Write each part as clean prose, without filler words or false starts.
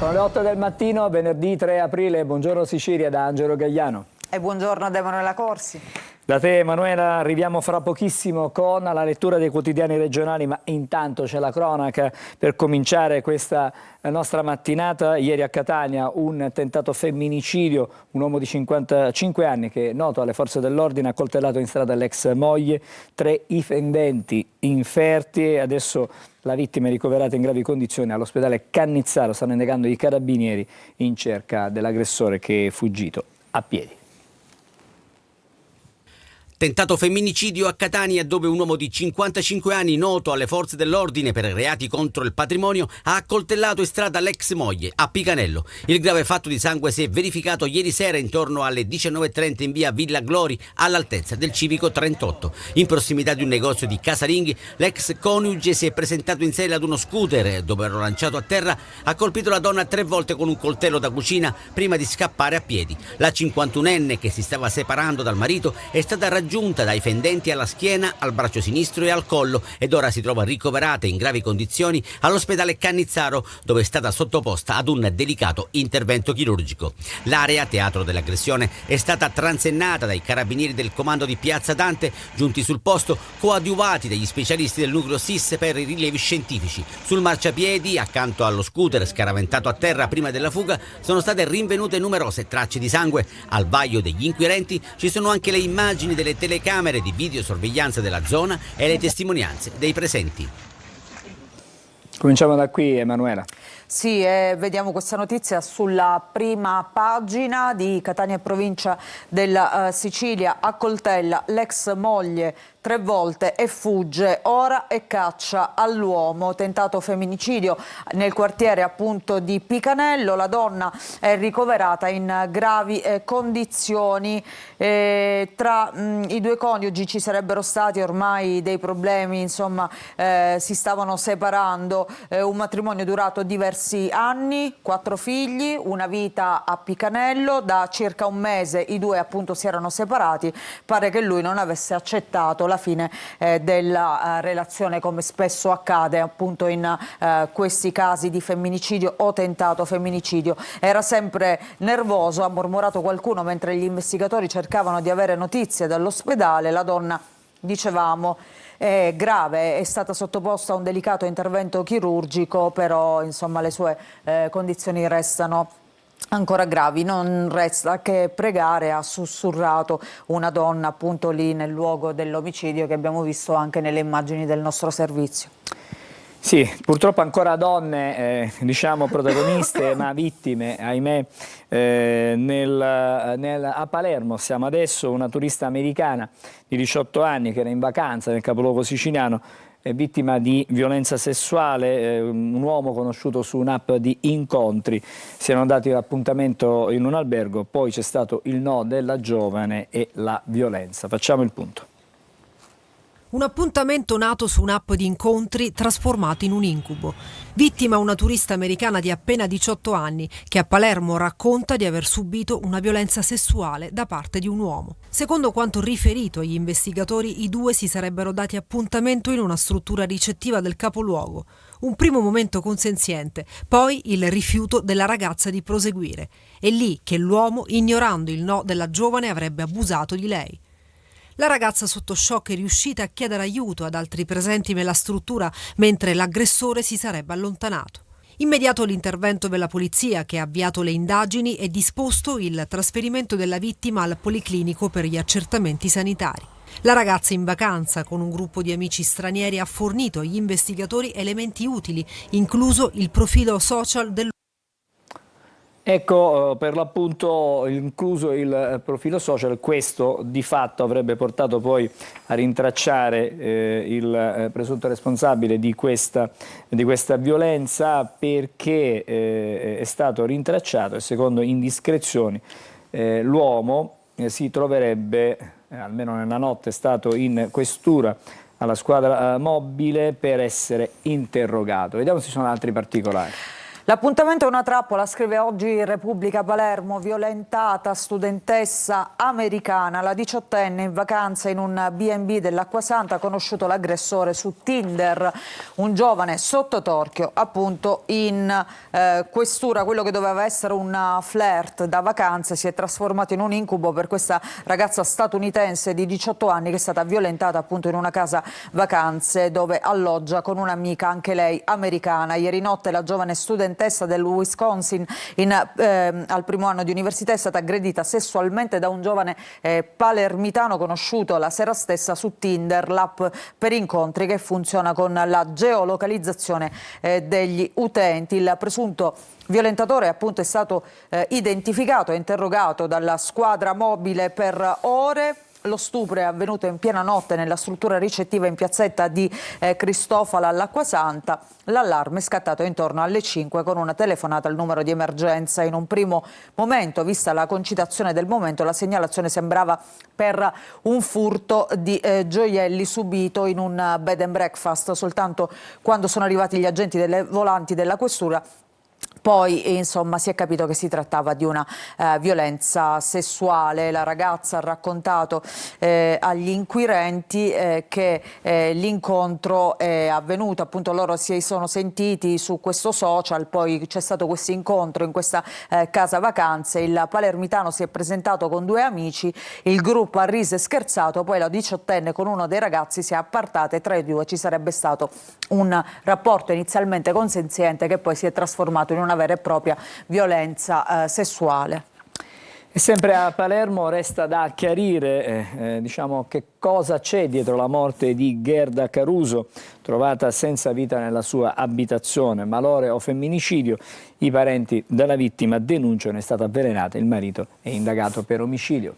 Sono le 8 del mattino, venerdì 3 aprile. Buongiorno Sicilia da Angelo Gagliano. E buongiorno da Emanuela Corsi. Da te Emanuela arriviamo fra pochissimo con la lettura dei quotidiani regionali, ma intanto c'è la cronaca per cominciare questa nostra mattinata. Ieri a Catania un tentato femminicidio, un uomo di 55 anni che, noto alle forze dell'ordine, ha accoltellato in strada l'ex moglie, 3 i fendenti inferti e adesso la vittima è ricoverata in gravi condizioni all'ospedale Cannizzaro. Stanno indagando i carabinieri in cerca dell'aggressore che è fuggito a piedi. Tentato femminicidio a Catania, dove un uomo di 55 anni, noto alle forze dell'ordine per reati contro il patrimonio, ha accoltellato in strada l'ex moglie a Picanello. Il grave fatto di sangue si è verificato ieri sera intorno alle 19:30 in via Villa Glori, all'altezza del Civico 38. In prossimità di un negozio di casalinghi, l'ex coniuge si è presentato in sella ad uno scooter. Dopo averlo lanciato a terra, ha colpito la donna 3 volte con un coltello da cucina prima di scappare a piedi. La 51enne, che si stava separando dal marito, è stata raggiunta dai fendenti alla schiena, al braccio sinistro e al collo ed ora si trova ricoverata in gravi condizioni all'ospedale Cannizzaro, dove è stata sottoposta ad un delicato intervento chirurgico. L'area teatro dell'aggressione è stata transennata dai carabinieri del comando di Piazza Dante, giunti sul posto coadiuvati dagli specialisti del nucleo SIS per i rilevi scientifici. Sul marciapiedi, accanto allo scooter scaraventato a terra prima della fuga, sono state rinvenute numerose tracce di sangue. Al vaglio degli inquirenti ci sono anche le immagini delle telecamere di videosorveglianza della zona e le testimonianze dei presenti. Cominciamo da qui, Emanuela. Sì, vediamo questa notizia sulla prima pagina di Catania e provincia della Sicilia. Accoltella l'ex moglie 3 volte e fugge, ora è caccia all'uomo. Tentato femminicidio nel quartiere appunto di Picanello. La donna è ricoverata in gravi condizioni. Tra i 2 coniugi ci sarebbero stati ormai dei problemi, insomma si stavano separando, un matrimonio durato diversi anni, 4 figli, una vita a Picanello. Da circa un mese i 2 appunto si erano separati. Pare che lui non avesse accettato la fine della relazione, come spesso accade appunto in questi casi di femminicidio o tentato femminicidio. Era sempre nervoso, ha mormorato qualcuno mentre gli investigatori cercavano di avere notizie dall'ospedale. La donna, dicevamo, è grave, è stata sottoposta a un delicato intervento chirurgico, però insomma le sue condizioni restano ancora gravi. Non resta che pregare, ha sussurrato una donna appunto lì nel luogo dell'omicidio, che abbiamo visto anche nelle immagini del nostro servizio. Sì, purtroppo ancora donne, diciamo protagoniste, ma vittime, ahimè, a Palermo. Siamo adesso, una turista americana di 18 anni che era in vacanza nel capoluogo siciliano, è vittima di violenza sessuale. Un uomo conosciuto su un'app di incontri. Si erano dati appuntamento in un albergo, poi c'è stato il no della giovane e la violenza. Facciamo il punto. Un appuntamento nato su un'app di incontri trasformato in un incubo. Vittima una turista americana di appena 18 anni che a Palermo racconta di aver subito una violenza sessuale da parte di un uomo. Secondo quanto riferito agli investigatori, i 2 si sarebbero dati appuntamento in una struttura ricettiva del capoluogo. Un primo momento consenziente, poi il rifiuto della ragazza di proseguire. È lì che l'uomo, ignorando il no della giovane, avrebbe abusato di lei. La ragazza sotto shock è riuscita a chiedere aiuto ad altri presenti nella struttura, mentre l'aggressore si sarebbe allontanato. Immediato l'intervento della polizia, che ha avviato le indagini e disposto il trasferimento della vittima al policlinico per gli accertamenti sanitari. La ragazza in vacanza con un gruppo di amici stranieri ha fornito agli investigatori elementi utili, incluso il profilo social del. Ecco, per l'appunto, incluso il profilo social. Questo di fatto avrebbe portato poi a rintracciare il presunto responsabile di questa violenza, perché è stato rintracciato e secondo indiscrezioni l'uomo si troverebbe, almeno nella notte, è stato in questura alla squadra mobile per essere interrogato. Vediamo se ci sono altri particolari. L'appuntamento è una trappola, scrive oggi Repubblica Palermo, violentata studentessa americana, la 18enne in vacanza in un B&B dell'Acquasanta ha conosciuto l'aggressore su Tinder, un giovane sotto torchio appunto in questura, quello che doveva essere un flirt da vacanze si è trasformato in un incubo per questa ragazza statunitense di 18 anni che è stata violentata appunto in una casa vacanze dove alloggia con un'amica anche lei americana. Ieri notte la giovane studentessa del Wisconsin al primo anno di università è stata aggredita sessualmente da un giovane palermitano conosciuto la sera stessa su Tinder, l'app per incontri che funziona con la geolocalizzazione degli utenti. Il presunto violentatore appunto è stato identificato e interrogato dalla squadra mobile per ore. Lo stupro è avvenuto in piena notte nella struttura ricettiva in piazzetta di Cristofala all'Acquasanta. L'allarme è scattato intorno alle 5 con una telefonata al numero di emergenza. In un primo momento, vista la concitazione del momento, la segnalazione sembrava per un furto di gioielli subito in un bed and breakfast. Soltanto quando sono arrivati gli agenti delle volanti della questura poi insomma si è capito che si trattava di una violenza sessuale. La ragazza ha raccontato agli inquirenti che l'incontro è avvenuto, appunto loro si sono sentiti su questo social, poi c'è stato questo incontro in questa casa vacanze, il palermitano si è presentato con 2 amici, il gruppo ha riso e scherzato, poi la 18enne con uno dei ragazzi si è appartata e tra i due ci sarebbe stato un rapporto inizialmente consenziente che poi si è trasformato in una vera e propria violenza sessuale. E sempre a Palermo resta da chiarire diciamo, che cosa c'è dietro la morte di Gerda Caruso, trovata senza vita nella sua abitazione. Malore o femminicidio? I parenti della vittima denunciano è stata avvelenata, il marito è indagato per omicidio.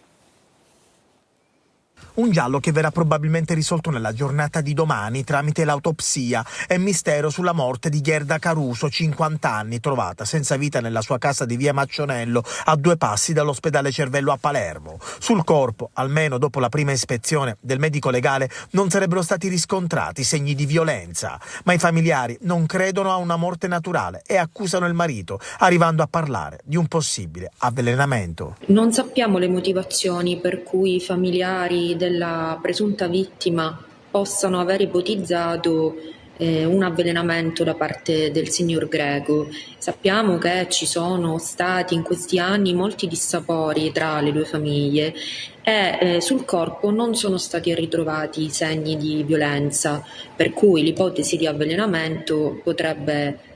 Un giallo che verrà probabilmente risolto nella giornata di domani tramite l'autopsia. È mistero sulla morte di Gerda Caruso, 50 anni, trovata senza vita nella sua casa di via Maccionello, a 2 passi dall'ospedale Cervello a Palermo. Sul corpo, almeno dopo la prima ispezione del medico legale, non sarebbero stati riscontrati segni di violenza. Ma i familiari non credono a una morte naturale e accusano il marito, arrivando a parlare di un possibile avvelenamento. Non sappiamo le motivazioni per cui i familiari della presunta vittima possano aver ipotizzato un avvelenamento da parte del signor Greco. Sappiamo che ci sono stati in questi anni molti dissapori tra le 2 famiglie e sul corpo non sono stati ritrovati segni di violenza, per cui l'ipotesi di avvelenamento potrebbe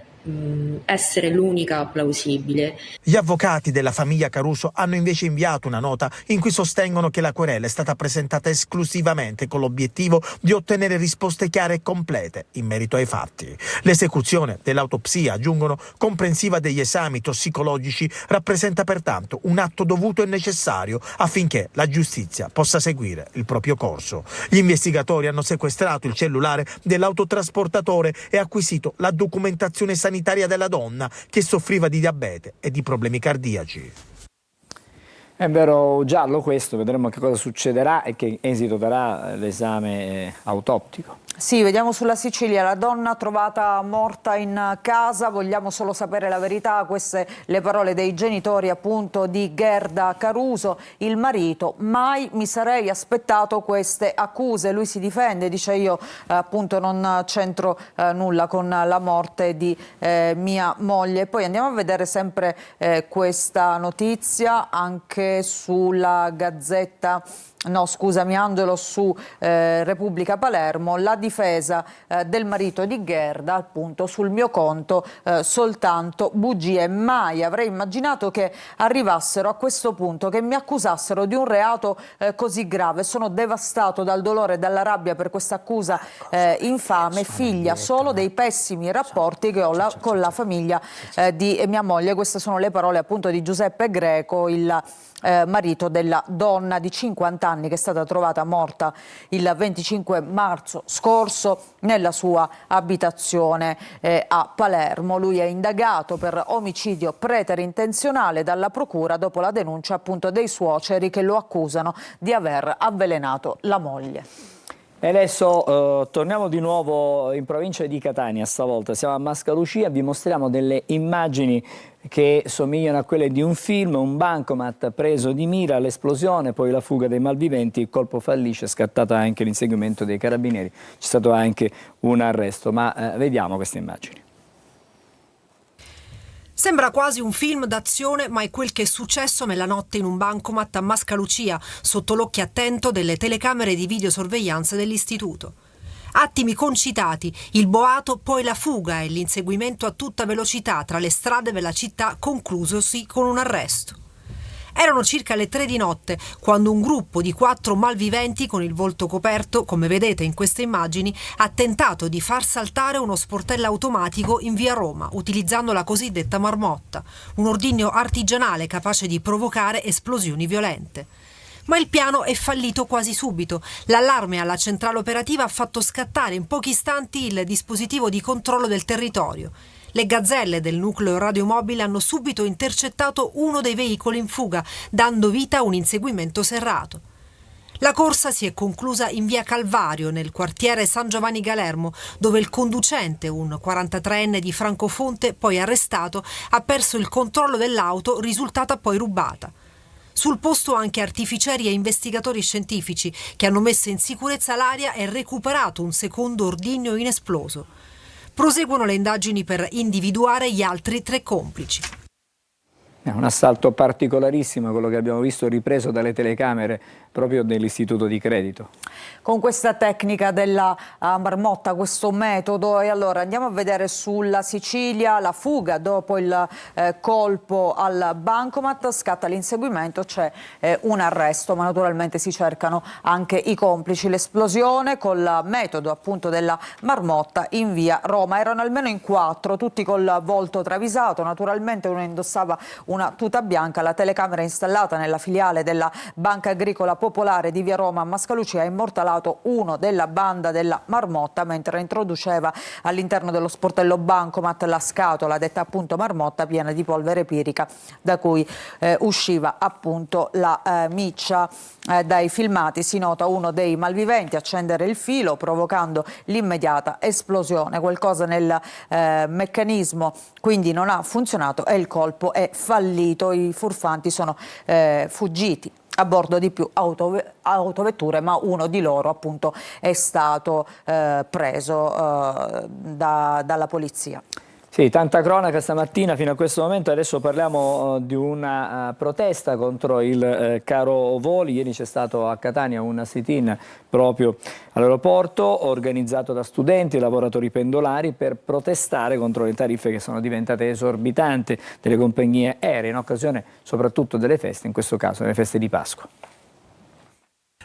essere l'unica plausibile. Gli avvocati della famiglia Caruso hanno invece inviato una nota in cui sostengono che la querela è stata presentata esclusivamente con l'obiettivo di ottenere risposte chiare e complete in merito ai fatti. L'esecuzione dell'autopsia, aggiungono, comprensiva degli esami tossicologici, rappresenta pertanto un atto dovuto e necessario affinché la giustizia possa seguire il proprio corso. Gli investigatori hanno sequestrato il cellulare dell'autotrasportatore e acquisito la documentazione sanitaria della donna che soffriva di diabete e di problemi cardiaci. È vero giallo questo, vedremo che cosa succederà e che esito darà l'esame autoptico. Sì, vediamo sulla Sicilia, la donna trovata morta in casa, vogliamo solo sapere la verità, queste le parole dei genitori appunto di Gerda Caruso, il marito, mai mi sarei aspettato queste accuse, lui si difende, dice io appunto non c'entro nulla con la morte di mia moglie. Poi andiamo a vedere sempre questa notizia anche sulla Gazzetta. No, scusami Angelo, su Repubblica Palermo, la difesa del marito di Gerda, appunto sul mio conto soltanto bugie. Mai avrei immaginato che arrivassero a questo punto, che mi accusassero di un reato così grave. Sono devastato dal dolore e dalla rabbia per questa accusa infame, figlia solo dei pessimi rapporti che ho con la famiglia di mia moglie. Queste sono le parole appunto di Giuseppe Greco, il marito della donna di 50 anni che è stata trovata morta il 25 marzo scorso nella sua abitazione a Palermo. Lui è indagato per omicidio preterintenzionale dalla procura dopo la denuncia appunto dei suoceri che lo accusano di aver avvelenato la moglie. E adesso torniamo di nuovo in provincia di Catania, stavolta siamo a Mascalucia, vi mostriamo delle immagini che somigliano a quelle di un film, un bancomat preso di mira, l'esplosione, poi la fuga dei malviventi, il colpo fallisce, è scattato anche l'inseguimento dei carabinieri, c'è stato anche un arresto, ma vediamo queste immagini. Sembra quasi un film d'azione, ma è quel che è successo nella notte in un bancomat a Mascalucia, sotto l'occhio attento delle telecamere di videosorveglianza dell'istituto. Attimi concitati, il boato, poi la fuga e l'inseguimento a tutta velocità tra le strade della città, conclusosi con un arresto. Erano circa le 3 di notte quando un gruppo di 4 malviventi con il volto coperto, come vedete in queste immagini, ha tentato di far saltare uno sportello automatico in via Roma utilizzando la cosiddetta marmotta, un ordigno artigianale capace di provocare esplosioni violente. Ma il piano è fallito quasi subito. L'allarme alla centrale operativa ha fatto scattare in pochi istanti il dispositivo di controllo del territorio. Le gazzelle del nucleo radiomobile hanno subito intercettato uno dei veicoli in fuga, dando vita a un inseguimento serrato. La corsa si è conclusa in via Calvario, nel quartiere San Giovanni Galermo, dove il conducente, un 43enne di Francofonte, poi arrestato, ha perso il controllo dell'auto, risultata poi rubata. Sul posto anche artificieri e investigatori scientifici che hanno messo in sicurezza l'area e recuperato un secondo ordigno inesploso. Proseguono le indagini per individuare gli altri 3 complici. È un assalto particolarissimo quello che abbiamo visto ripreso dalle telecamere proprio dell'istituto di credito. Con questa tecnica della marmotta, questo metodo, e allora andiamo a vedere sulla Sicilia la fuga dopo il colpo al bancomat, scatta l'inseguimento, c'è un arresto, ma naturalmente si cercano anche i complici. L'esplosione col metodo appunto della marmotta in via Roma, erano almeno in 4, tutti col volto travisato, naturalmente uno indossava una tuta bianca. La telecamera installata nella filiale della Banca Agricola Popolare di via Roma a Mascalucia ha immortalato uno della banda della marmotta mentre introduceva all'interno dello sportello bancomat la scatola detta appunto marmotta piena di polvere pirica da cui usciva appunto la miccia. Dai filmati si nota uno dei malviventi accendere il filo provocando l'immediata esplosione. Qualcosa nel meccanismo quindi non ha funzionato e il colpo è fallito. I furfanti sono fuggiti a bordo di più autovetture, ma uno di loro appunto è stato preso dalla polizia. Sì, tanta cronaca stamattina fino a questo momento. Adesso parliamo di una protesta contro il caro voli. Ieri c'è stato a Catania un sit-in proprio all'aeroporto organizzato da studenti e lavoratori pendolari per protestare contro le tariffe che sono diventate esorbitanti delle compagnie aeree in occasione soprattutto delle feste, in questo caso delle feste di Pasqua.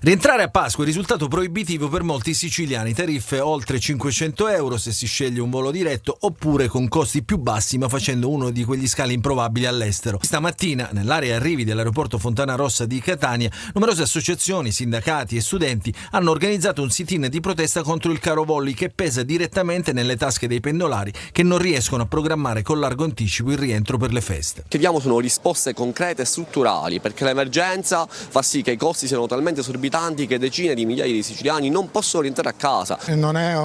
Rientrare a Pasqua è risultato proibitivo per molti siciliani, tariffe oltre 500 euro se si sceglie un volo diretto oppure con costi più bassi ma facendo uno di quegli scali improbabili all'estero. Stamattina nell'area arrivi dell'aeroporto Fontana Rossa di Catania numerose associazioni, sindacati e studenti hanno organizzato un sit-in di protesta contro il caro voli che pesa direttamente nelle tasche dei pendolari che non riescono a programmare con largo anticipo il rientro per le feste. Chiediamo sono risposte concrete e strutturali perché l'emergenza fa sì che i costi siano talmente esorbitanti che decine di migliaia di siciliani non possono rientrare a casa. Non è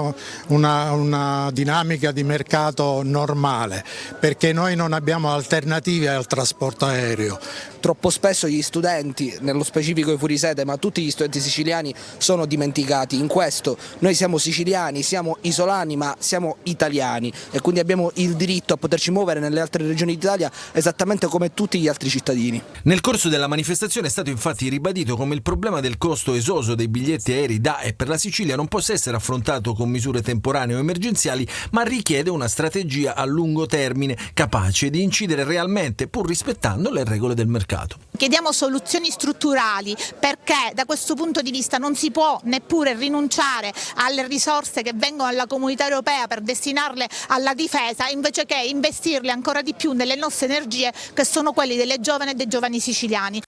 una dinamica di mercato normale perché noi non abbiamo alternative al trasporto aereo. Troppo spesso gli studenti, nello specifico i fuorisede, ma tutti gli studenti siciliani sono dimenticati. In questo noi siamo siciliani, siamo isolani ma siamo italiani e quindi abbiamo il diritto a poterci muovere nelle altre regioni d'Italia esattamente come tutti gli altri cittadini. Nel corso della manifestazione è stato infatti ribadito come il problema del costo esoso dei biglietti aerei da e per la Sicilia non possa essere affrontato con misure temporanee o emergenziali, ma richiede una strategia a lungo termine capace di incidere realmente pur rispettando le regole del mercato. Chiediamo soluzioni strutturali perché da questo punto di vista non si può neppure rinunciare alle risorse che vengono dalla Comunità Europea per destinarle alla difesa invece che investirle ancora di più nelle nostre energie che sono quelle delle giovani e dei giovani siciliani.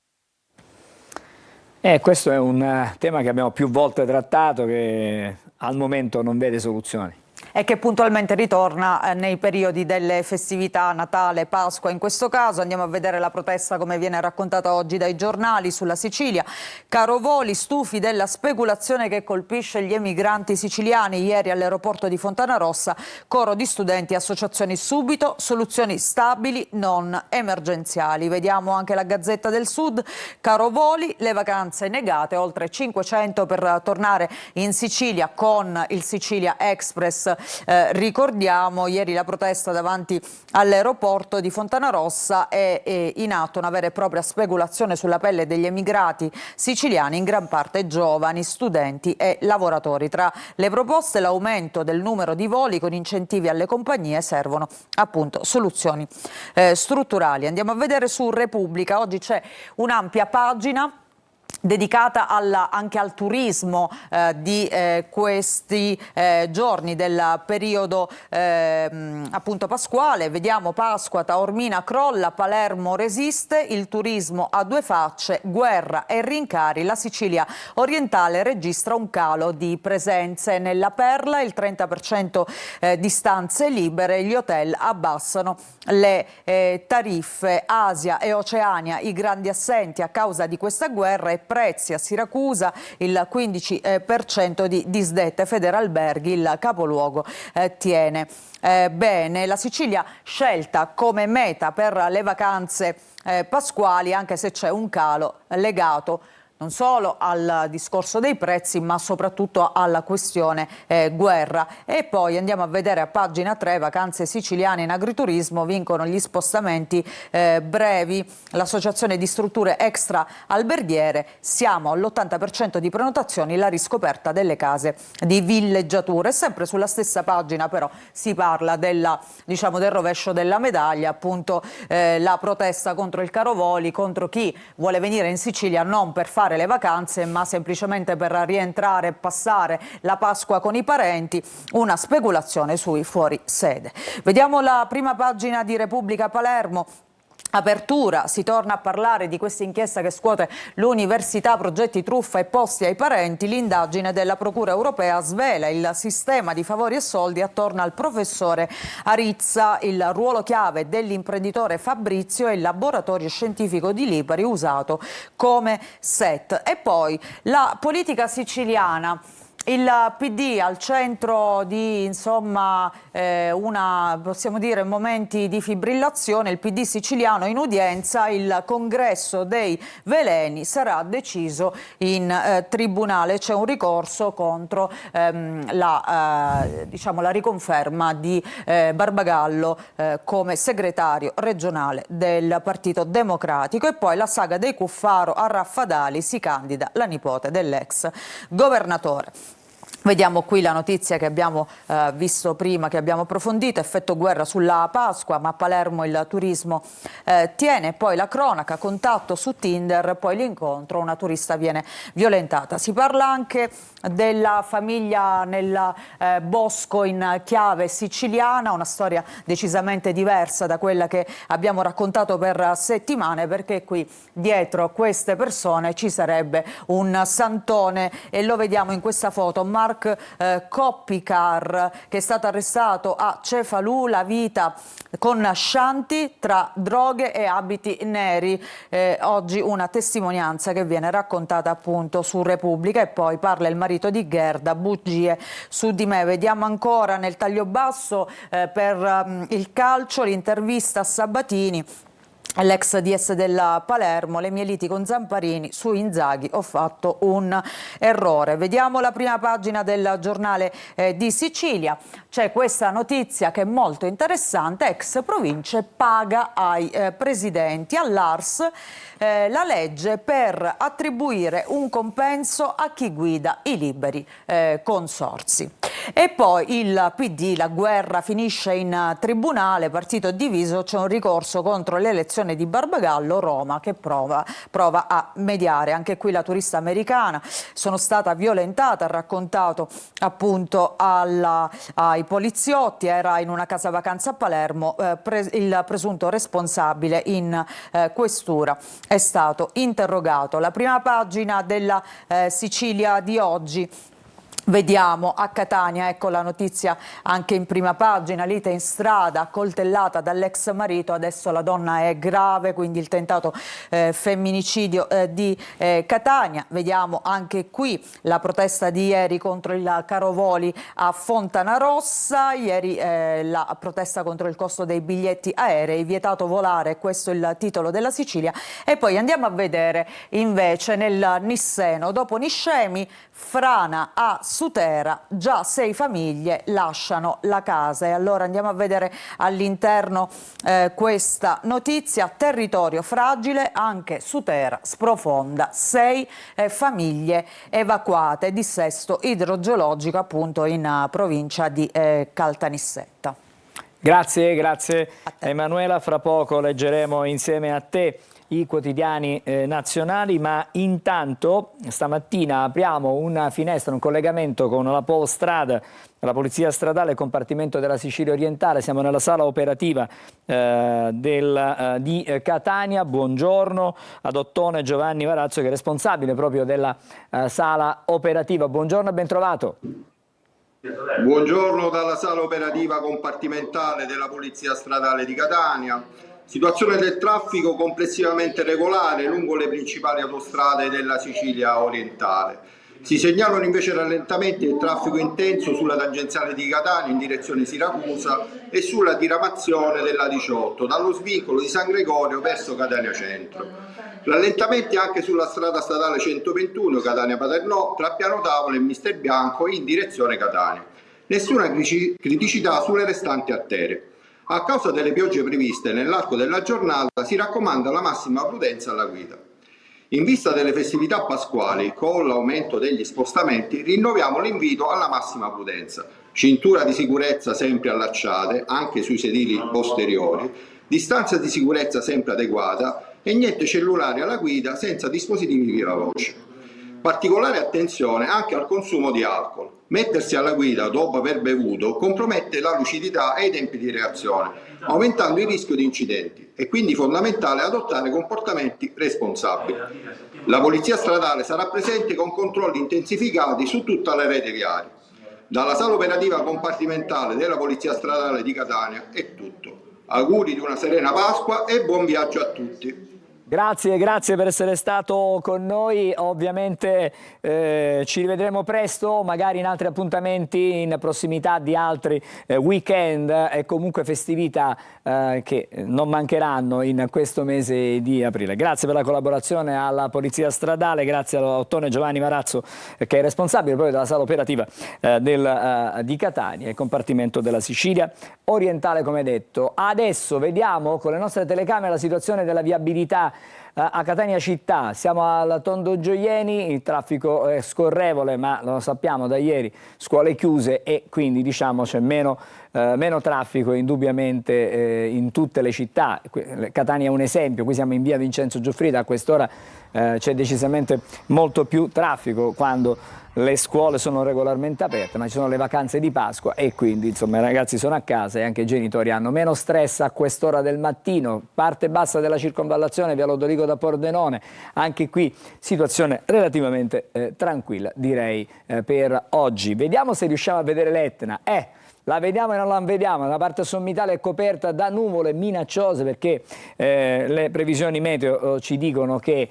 Questo è un tema che abbiamo più volte trattato che al momento non vede soluzioni. e che puntualmente ritorna nei periodi delle festività, Natale, Pasqua. In questo caso andiamo a vedere la protesta come viene raccontata oggi dai giornali sulla Sicilia. Caro voli, stufi della speculazione che colpisce gli emigranti siciliani. Ieri all'aeroporto di Fontanarossa, coro di studenti, associazioni subito, soluzioni stabili, non emergenziali. Vediamo anche la Gazzetta del Sud. Caro voli, le vacanze negate, oltre 500 per tornare in Sicilia con il Sicilia Express. Ricordiamo ieri la protesta davanti all'aeroporto di Fontanarossa, è in atto una vera e propria speculazione sulla pelle degli emigrati siciliani, in gran parte giovani, studenti e lavoratori. Tra le proposte l'aumento del numero di voli con incentivi alle compagnie, servono appunto soluzioni strutturali. Andiamo a vedere su Repubblica, oggi c'è un'ampia pagina dedicata anche al turismo di questi giorni del periodo appunto pasquale. Vediamo Pasqua, Taormina crolla, Palermo resiste, il turismo a due facce, guerra e rincari, la Sicilia orientale registra un calo di presenze. Nella Perla il 30% di stanze libere, gli hotel abbassano le tariffe. Asia e Oceania i grandi assenti a causa di questa guerra, e prezzi a Siracusa il 15% di disdette. Federalberghi, il capoluogo, tiene bene. La Sicilia scelta come meta per le vacanze pasquali, anche se c'è un calo legato non solo al discorso dei prezzi, ma soprattutto alla questione guerra. E poi andiamo a vedere a pagina 3, vacanze siciliane in agriturismo, vincono gli spostamenti brevi. L'associazione di strutture extra alberghiere, siamo all'80% di prenotazioni, la riscoperta delle case di villeggiature. Sempre sulla stessa pagina però si parla del rovescio della medaglia, appunto la protesta contro il caro voli, contro chi vuole venire in Sicilia non per fare le vacanze ma semplicemente per rientrare e passare la Pasqua con i parenti, una speculazione sui fuori sede. Vediamo la prima pagina di Repubblica. Palermo. Apertura, si torna a parlare di questa inchiesta che scuote l'università, progetti truffa e posti ai parenti. L'indagine della Procura europea svela il sistema di favori e soldi attorno al professore Arizza, il ruolo chiave dell'imprenditore Fabrizio e il laboratorio scientifico di Lipari usato come set. E poi la politica siciliana. Il PD al centro di possiamo dire momenti di fibrillazione. Il PD siciliano in udienza, il congresso dei veleni sarà deciso in tribunale. C'è un ricorso contro la riconferma di Barbagallo come segretario regionale del Partito Democratico. E poi la saga dei Cuffaro, a Raffadali si candida la nipote dell'ex governatore. Vediamo qui la notizia che abbiamo visto prima, che abbiamo approfondito, effetto guerra sulla Pasqua, ma a Palermo il turismo tiene. Poi la cronaca, contatto su Tinder, poi l'incontro, una turista viene violentata. Si parla anche della famiglia nel bosco in chiave siciliana, una storia decisamente diversa da quella che abbiamo raccontato per settimane, perché qui dietro queste persone ci sarebbe un santone e lo vediamo in questa foto. Mark Coppicar, che è stato arrestato a Cefalù, la vita con Scianti tra droghe e abiti neri. Oggi una testimonianza che viene raccontata appunto su Repubblica. E poi parla il marito di Gerda, bugie su di me. Vediamo ancora nel taglio basso per il calcio l'intervista a Sabatini, l'ex DS della Palermo, le mie liti con Zamparini, su Inzaghi ho fatto un errore. Vediamo la prima pagina del giornale di Sicilia. C'è questa notizia che è molto interessante: ex province paga ai presidenti. All'Ars la legge per attribuire un compenso a chi guida i liberi consorzi. E poi il PD, la guerra finisce in tribunale, partito diviso, c'è un ricorso contro l'elezione di Barbagallo. Roma che prova a mediare. Anche qui la turista americana, sono stata violentata, ha raccontato appunto ai poliziotti, era in una casa vacanza a Palermo, il presunto responsabile in questura è stato interrogato. La prima pagina della Sicilia di oggi Vediamo a Catania, ecco la notizia anche in prima pagina, lite in strada, accoltellata dall'ex marito, adesso la donna è grave, quindi il tentato femminicidio di Catania. Vediamo anche qui la protesta di ieri contro il caro voli a Fontanarossa, ieri la protesta contro il costo dei biglietti aerei, vietato volare, questo è il titolo della Sicilia. E poi andiamo a vedere invece nel Nisseno, dopo Niscemi, frana a Sutera, già 6 famiglie lasciano la casa. E allora andiamo a vedere all'interno questa notizia, territorio fragile, anche Sutera sprofonda, 6 famiglie evacuate, dissesto idrogeologico appunto in provincia di Caltanissetta. Grazie Emanuela, fra poco leggeremo insieme a te i quotidiani nazionali, ma intanto stamattina apriamo una finestra, un collegamento con la Polstrada, la Polizia Stradale, compartimento della Sicilia Orientale. Siamo nella sala operativa di Catania. Buongiorno ad Ottone Giovanni Varazzo, che è responsabile proprio della sala operativa. Buongiorno e ben trovato. Buongiorno dalla sala operativa compartimentale della Polizia Stradale di Catania. Situazione del traffico complessivamente regolare lungo le principali autostrade della Sicilia orientale. Si segnalano invece rallentamenti e traffico intenso sulla tangenziale di Catania in direzione Siracusa e sulla diramazione della 18 dallo svincolo di San Gregorio verso Catania Centro. Rallentamenti anche sulla strada statale 121 Catania-Paternò tra Piano Tavola e Mister Bianco in direzione Catania. Nessuna criticità sulle restanti arterie. A causa delle piogge previste nell'arco della giornata si raccomanda la massima prudenza alla guida. In vista delle festività pasquali, con l'aumento degli spostamenti, rinnoviamo l'invito alla massima prudenza. Cintura di sicurezza sempre allacciate, anche sui sedili posteriori, distanza di sicurezza sempre adeguata e niente cellulari alla guida senza dispositivi viva voce. Particolare attenzione anche al consumo di alcol. Mettersi alla guida dopo aver bevuto compromette la lucidità e i tempi di reazione, aumentando il rischio di incidenti. È quindi fondamentale adottare comportamenti responsabili. La Polizia Stradale sarà presente con controlli intensificati su tutta la rete viaria. Dalla sala operativa compartimentale della Polizia Stradale di Catania è tutto. Auguri di una serena Pasqua e buon viaggio a tutti. Grazie per essere stato con noi. Ovviamente ci rivedremo presto, magari in altri appuntamenti in prossimità di altri weekend e comunque festività che non mancheranno in questo mese di aprile. Grazie per la collaborazione alla Polizia Stradale, grazie all'Ottone Giovanni Varazzo, che è responsabile proprio della sala operativa di Catania, il compartimento della Sicilia Orientale, come detto. Adesso vediamo con le nostre telecamere la situazione della viabilità a Catania città. Siamo al Tondo Gioieni, il traffico è scorrevole, ma lo sappiamo da ieri, scuole chiuse e quindi diciamo c'è meno traffico indubbiamente in tutte le città. Catania è un esempio, qui siamo in via Vincenzo Giuffrida, a quest'ora c'è decisamente molto più traffico quando le scuole sono regolarmente aperte, ma ci sono le vacanze di Pasqua e quindi insomma i ragazzi sono a casa e anche i genitori hanno meno stress a quest'ora del mattino. Parte bassa della circonvallazione, via Lodorico da Pordenone, anche qui situazione relativamente tranquilla direi per oggi. Vediamo se riusciamo a vedere l'Etna. La vediamo e non la vediamo, la parte sommitale è coperta da nuvole minacciose perché le previsioni meteo ci dicono che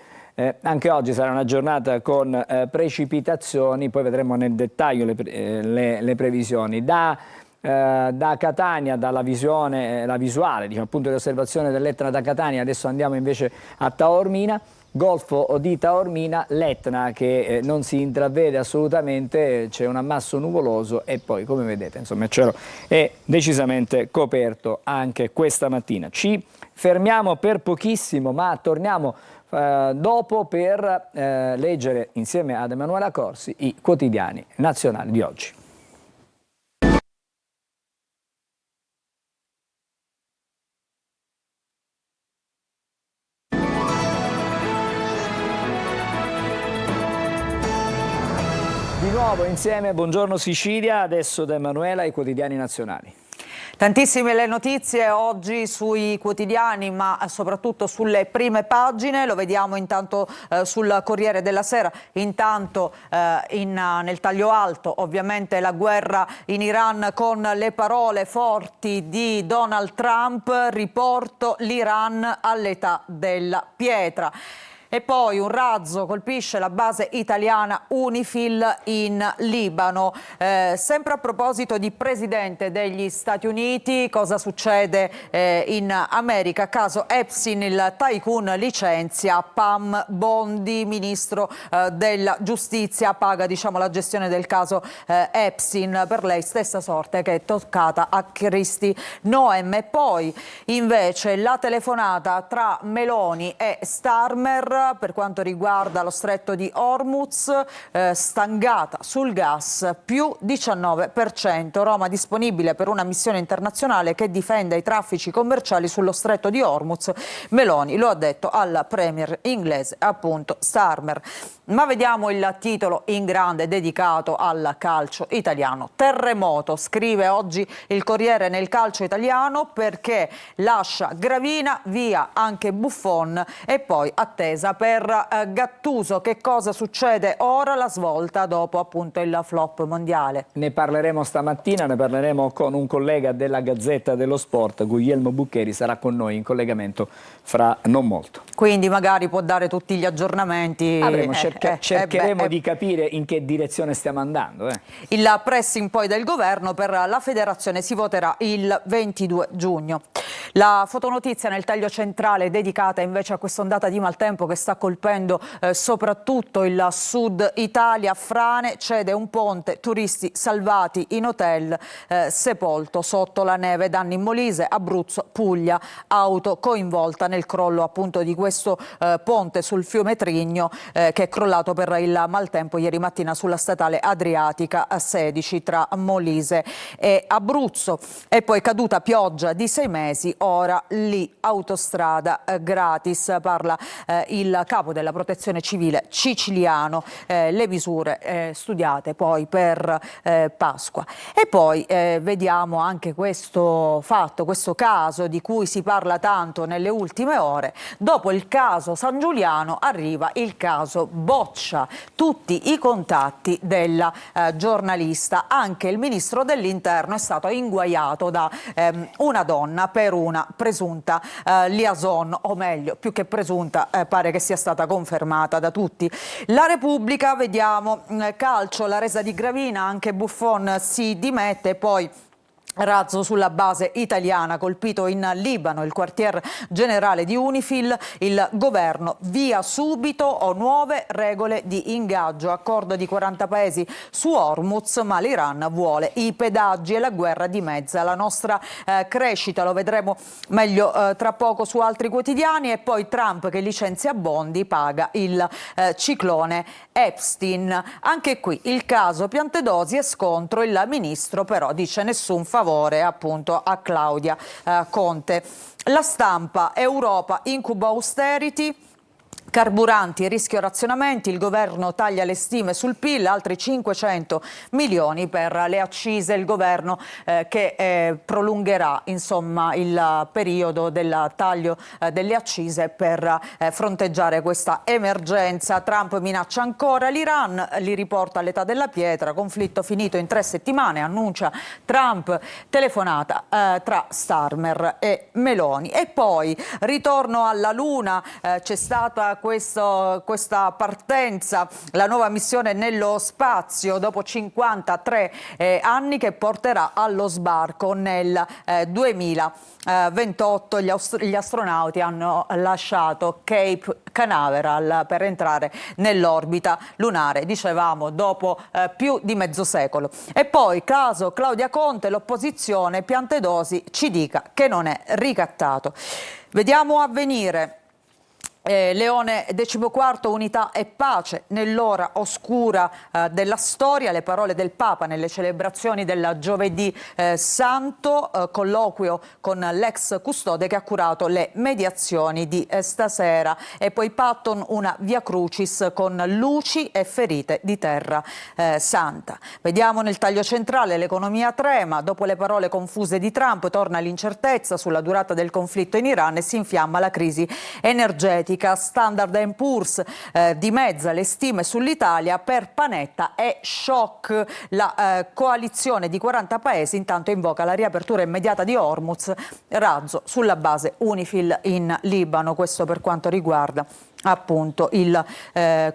anche oggi sarà una giornata con precipitazioni, poi vedremo nel dettaglio le previsioni. Da Catania, dalla la visuale, diciamo, appunto di osservazione dell'Etna da Catania, adesso andiamo invece a Taormina. Golfo di Taormina, l'Etna che non si intravede assolutamente, c'è un ammasso nuvoloso e poi come vedete insomma il cielo è decisamente coperto anche questa mattina. Ci fermiamo per pochissimo ma torniamo dopo per leggere insieme ad Emanuela Corsi i quotidiani nazionali di oggi. Di nuovo insieme, buongiorno Sicilia, adesso da Emanuela i quotidiani nazionali. Tantissime le notizie oggi sui quotidiani, ma soprattutto sulle prime pagine. Lo vediamo intanto sul Corriere della Sera, intanto nel taglio alto ovviamente la guerra in Iran con le parole forti di Donald Trump, riporto l'Iran all'età della pietra. E poi un razzo colpisce la base italiana UNIFIL in Libano. Sempre a proposito di presidente degli Stati Uniti, cosa succede in America? Caso Epstein, il tycoon licenzia Pam Bondi, ministro della giustizia, paga la gestione del caso Epstein. Per lei stessa sorte che è toccata a Kristi Noem. E poi invece la telefonata tra Meloni e Starmer per quanto riguarda lo stretto di Hormuz, stangata sul gas più 19%. Roma disponibile per una missione internazionale che difenda i traffici commerciali sullo stretto di Hormuz. Meloni lo ha detto al premier inglese, appunto Starmer. Ma vediamo il titolo in grande dedicato al calcio italiano. Terremoto, scrive oggi il Corriere nel calcio italiano, perché lascia Gravina, via anche Buffon e poi attesa per Gattuso. Che cosa succede ora? La svolta dopo appunto il flop mondiale. Ne parleremo stamattina, ne parleremo con un collega della Gazzetta dello Sport, Guglielmo Buccheri, sarà con noi in collegamento fra non molto. Quindi magari può dare tutti gli aggiornamenti. Cercheremo di capire in che direzione stiamo andando. Il pressing poi del governo per la federazione si voterà il 22 giugno. La fotonotizia nel taglio centrale dedicata invece a quest'ondata di maltempo che sta colpendo soprattutto il sud Italia. Frane, cede un ponte, turisti salvati in hotel, sepolto sotto la neve, danni in Molise, Abruzzo, Puglia, auto coinvolta nel crollo appunto di questo ponte sul fiume Trigno che è crollato per il maltempo ieri mattina sulla statale Adriatica 16 tra Molise e Abruzzo. E poi caduta pioggia di 6 mesi, ora lì autostrada gratis, parla il capo della protezione civile siciliano, le misure studiate poi per Pasqua. E poi vediamo anche questo fatto, questo caso di cui si parla tanto nelle ultime ore. Dopo il caso San Giuliano arriva il caso Boccia, tutti i contatti della giornalista. Anche il ministro dell'Interno è stato inguaiato da una donna per una presunta liaison, o meglio, più che presunta, pare che sia stata confermata da tutti. La Repubblica, vediamo, calcio, la resa di Gravina, anche Buffon si dimette, poi razzo sulla base italiana, colpito in Libano il quartier generale di UNIFIL, il governo via subito o nuove regole di ingaggio, accordo di 40 paesi su Hormuz, ma l'Iran vuole i pedaggi e la guerra dimezza la nostra crescita. Lo vedremo meglio tra poco su altri quotidiani. E poi Trump che licenzia Bondi, paga il ciclone Epstein. Anche qui il caso Piantedosi e scontro, il ministro però dice nessun favore appunto a Claudia Conte. La Stampa, Europa incubo austerity, carburanti, rischio razionamenti, il governo taglia le stime sul PIL, altri 500 milioni per le accise, il governo che prolungherà insomma il periodo del taglio delle accise per fronteggiare questa emergenza. Trump minaccia ancora l'Iran, li riporta all'età della pietra, conflitto finito in 3 settimane, annuncia Trump, telefonata tra Starmer e Meloni. E poi ritorno alla Luna, c'è stata questa partenza, la nuova missione nello spazio dopo 53 anni che porterà allo sbarco nel 2028. Gli astronauti hanno lasciato Cape Canaveral per entrare nell'orbita lunare, dicevamo, dopo più di mezzo secolo. E poi caso Claudia Conte, l'opposizione, Piantedosi ci dica che non è ricattato. Vediamo Avvenire. Leone XIV, unità e pace nell'ora oscura della storia, le parole del Papa nelle celebrazioni del Giovedì Santo, colloquio con l'ex custode che ha curato le mediazioni di stasera, e poi Patton, una Via Crucis con luci e ferite di terra santa. Vediamo nel taglio centrale: l'economia trema, dopo le parole confuse di Trump torna l'incertezza sulla durata del conflitto in Iran e si infiamma la crisi energetica. Standard & Poor's dimezza le stime sull'Italia per Panetta e shock. La coalizione di 40 paesi intanto invoca la riapertura immediata di Hormuz, razzo sulla base UNIFIL in Libano. Questo per quanto riguarda appunto il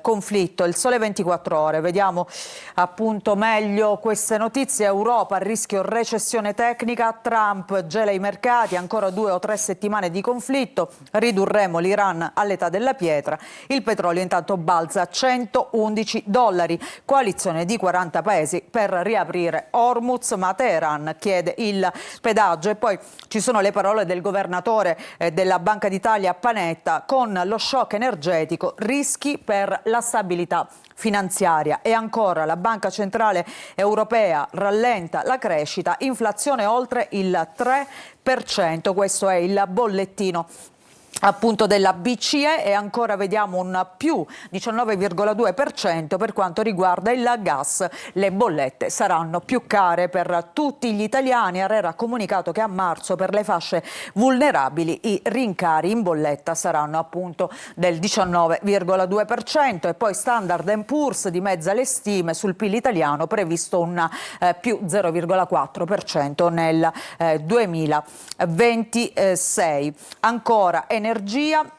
conflitto. Il Sole 24 Ore, vediamo appunto meglio queste notizie. Europa a rischio recessione tecnica, Trump gela i mercati, ancora 2 o 3 settimane di conflitto, ridurremo l'Iran all'età della pietra. Il petrolio intanto balza a $111, coalizione di 40 paesi per riaprire Hormuz, ma Teheran chiede il pedaggio. E poi ci sono le parole del governatore della Banca d'Italia Panetta: con lo shock energetico rischi per la stabilità finanziaria. E ancora la Banca Centrale Europea rallenta la crescita, inflazione oltre il 3%, questo è il bollettino appunto della BCE. E ancora vediamo un più 19,2% per quanto riguarda il gas. Le bollette saranno più care per tutti gli italiani. ARERA ha comunicato che a marzo per le fasce vulnerabili i rincari in bolletta saranno appunto del 19,2%. E poi Standard & Poor's dimezza le stime sul PIL italiano, previsto un più 0,4% nel 2026. Ancora energia,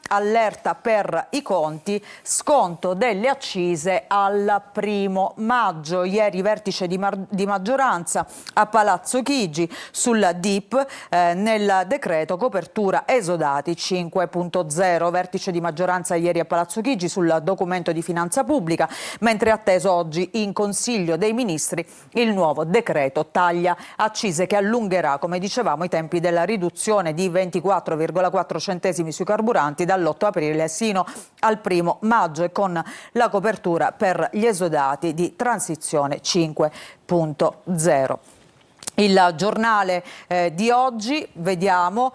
allerta per i conti, sconto delle accise al 1° maggio. Ieri vertice di maggioranza a Palazzo Chigi sul DIP, nel decreto copertura esodati 5.0. Vertice di maggioranza ieri a Palazzo Chigi sul documento di finanza pubblica, mentre è atteso oggi in Consiglio dei Ministri il nuovo decreto taglia accise che allungherà, come dicevamo, i tempi della riduzione di 24,4 centesimi sui carburanti dall'8 aprile sino al 1° maggio, e con la copertura per gli esodati di transizione 5.0. Il giornale di oggi, vediamo,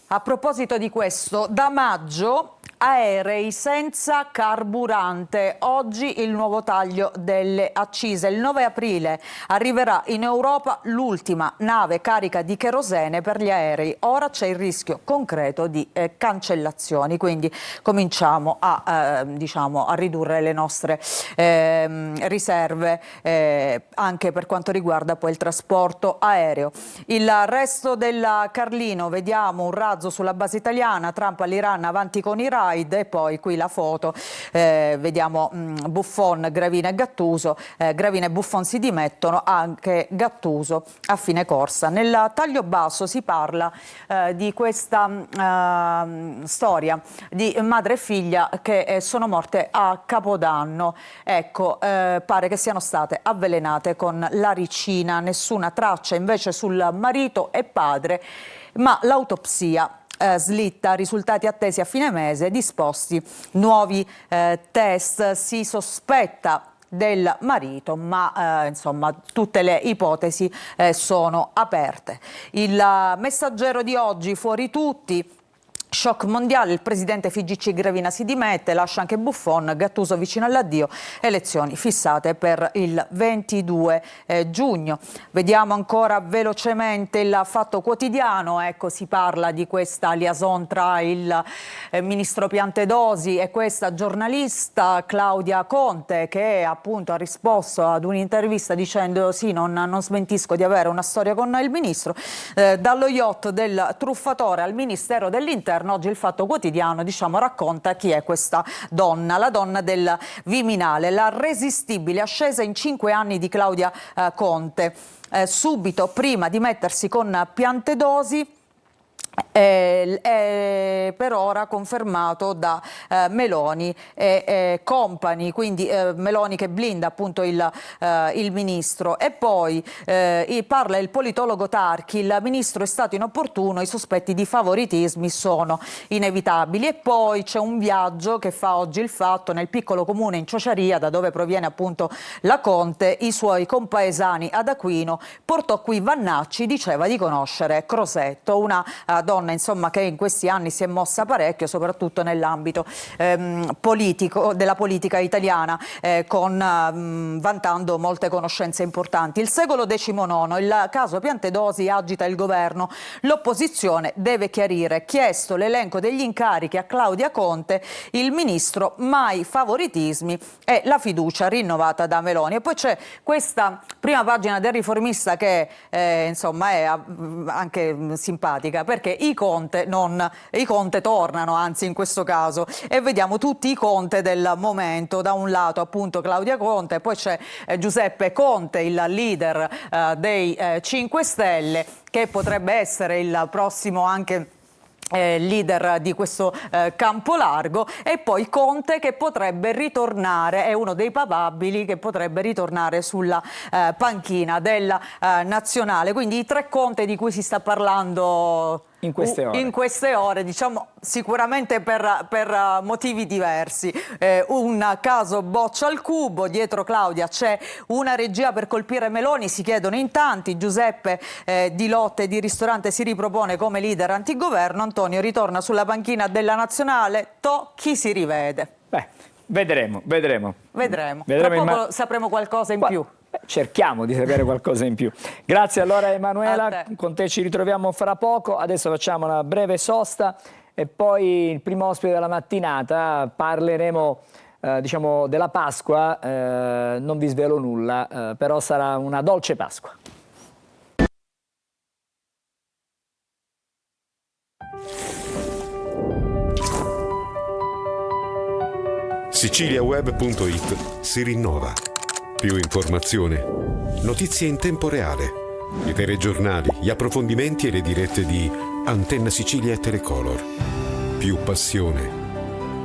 a proposito di questo, da maggio aerei senza carburante. Oggi il nuovo taglio delle accise. Il 9 aprile arriverà in Europa l'ultima nave carica di cherosene per gli aerei. Ora c'è il rischio concreto di cancellazioni, quindi cominciamo a ridurre le nostre riserve anche per quanto riguarda poi il trasporto aereo. Il resto del Carlino, vediamo un razzo sulla base italiana, Trump all'Iran avanti con i raid. E poi qui la foto, vediamo Buffon, Gravina e Gattuso. Gravina e Buffon si dimettono, anche Gattuso a fine corsa. Nel taglio basso si parla di questa storia di madre e figlia che sono morte a Capodanno. Ecco, pare che siano state avvelenate con la ricina. Nessuna traccia invece sul marito e padre, ma l'autopsia slitta, risultati attesi a fine mese, disposti nuovi test. Si sospetta del marito, ma insomma tutte le ipotesi sono aperte. Il Messaggero di oggi, fuori tutti. Shock mondiale, il presidente FIGC Gravina si dimette, lascia anche Buffon, Gattuso vicino all'addio, elezioni fissate per il 22 giugno. Vediamo ancora velocemente il Fatto Quotidiano, ecco, si parla di questa liaison tra il ministro Piantedosi e questa giornalista Claudia Conte, che appunto ha risposto ad un'intervista dicendo sì, non smentisco di avere una storia con il ministro. Dallo yacht del truffatore al Ministero dell'Interno, oggi il Fatto Quotidiano racconta chi è questa donna, la donna del Viminale, la resistibile ascesa in 5 anni di Claudia Conte. Subito prima di mettersi con Piantedosi è per ora confermato da Meloni e company, quindi Meloni che blinda appunto il ministro. E poi parla il politologo Tarchi: il ministro è stato inopportuno, i sospetti di favoritismi sono inevitabili. E poi c'è un viaggio che fa oggi Il Fatto nel piccolo comune in Ciociaria, da dove proviene appunto la Conte. I suoi compaesani ad Aquino, portò qui Vannacci, diceva di conoscere Crosetto, una donna insomma che in questi anni si è mossa parecchio, soprattutto nell'ambito politico della politica italiana, vantando molte conoscenze importanti. Il secolo XIX, il caso Piantedosi agita il governo, l'opposizione deve chiarire, chiesto l'elenco degli incarichi a Claudia Conte, il ministro mai favoritismi e la fiducia rinnovata da Meloni. E poi c'è questa prima pagina del Riformista che insomma è anche simpatica, perché i Conte tornano, anzi in questo caso, e vediamo tutti i Conte del momento. Da un lato appunto Claudia Conte, poi c'è Giuseppe Conte, il leader dei 5 Stelle, che potrebbe essere il prossimo anche leader di questo campo largo, e poi Conte che potrebbe ritornare, è uno dei papabili che potrebbe ritornare sulla panchina della nazionale. Quindi i 3 Conte di cui si sta parlando in queste ore, diciamo sicuramente per motivi diversi. Un caso Boccia al cubo, dietro Claudia c'è una regia per colpire Meloni, si chiedono in tanti. Giuseppe di Lotte di Ristorante si ripropone come leader antigoverno, Antonio ritorna sulla panchina della nazionale, chi si rivede? Vedremo. Tra poco sapremo qualcosa in più. Cerchiamo di sapere qualcosa in più. Grazie allora Emanuela, con te ci ritroviamo fra poco. Adesso facciamo una breve sosta e poi il primo ospite della mattinata. Parleremo diciamo della Pasqua, non vi svelo nulla, però sarà una dolce Pasqua. Siciliaweb.it si rinnova. Più informazione, notizie in tempo reale, i telegiornali, gli approfondimenti e le dirette di Antenna Sicilia e Telecolor. Più passione,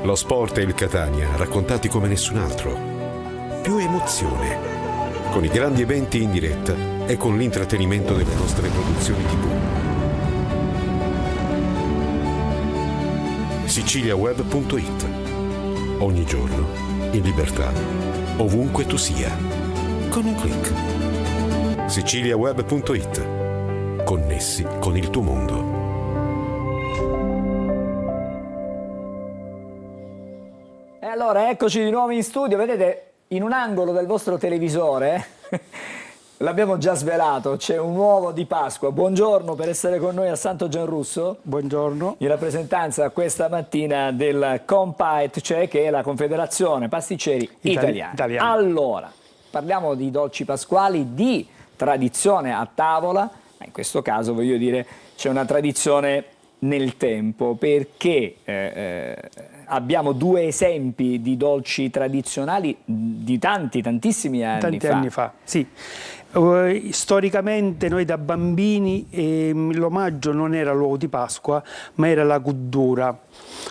lo sport e il Catania raccontati come nessun altro. Più emozione, con i grandi eventi in diretta e con l'intrattenimento delle nostre produzioni TV. Siciliaweb.it. Ogni giorno, in libertà, ovunque tu sia, con un click. Siciliaweb.it. Connessi con il tuo mondo. E allora eccoci di nuovo in studio. Vedete, in un angolo del vostro televisore l'abbiamo già svelato, c'è un uovo di Pasqua. Buongiorno per essere con noi a Santo Gianrusso. Buongiorno. In rappresentanza questa mattina del CONPAET, cioè che è la Confederazione Pasticceri Italiani. Allora, parliamo di dolci pasquali, di tradizione a tavola, ma in questo caso voglio dire c'è una tradizione nel tempo, perché abbiamo 2 esempi di dolci tradizionali di tantissimi anni fa. Sì. Storicamente noi da bambini l'omaggio non era l'uovo di Pasqua, ma era la cuddura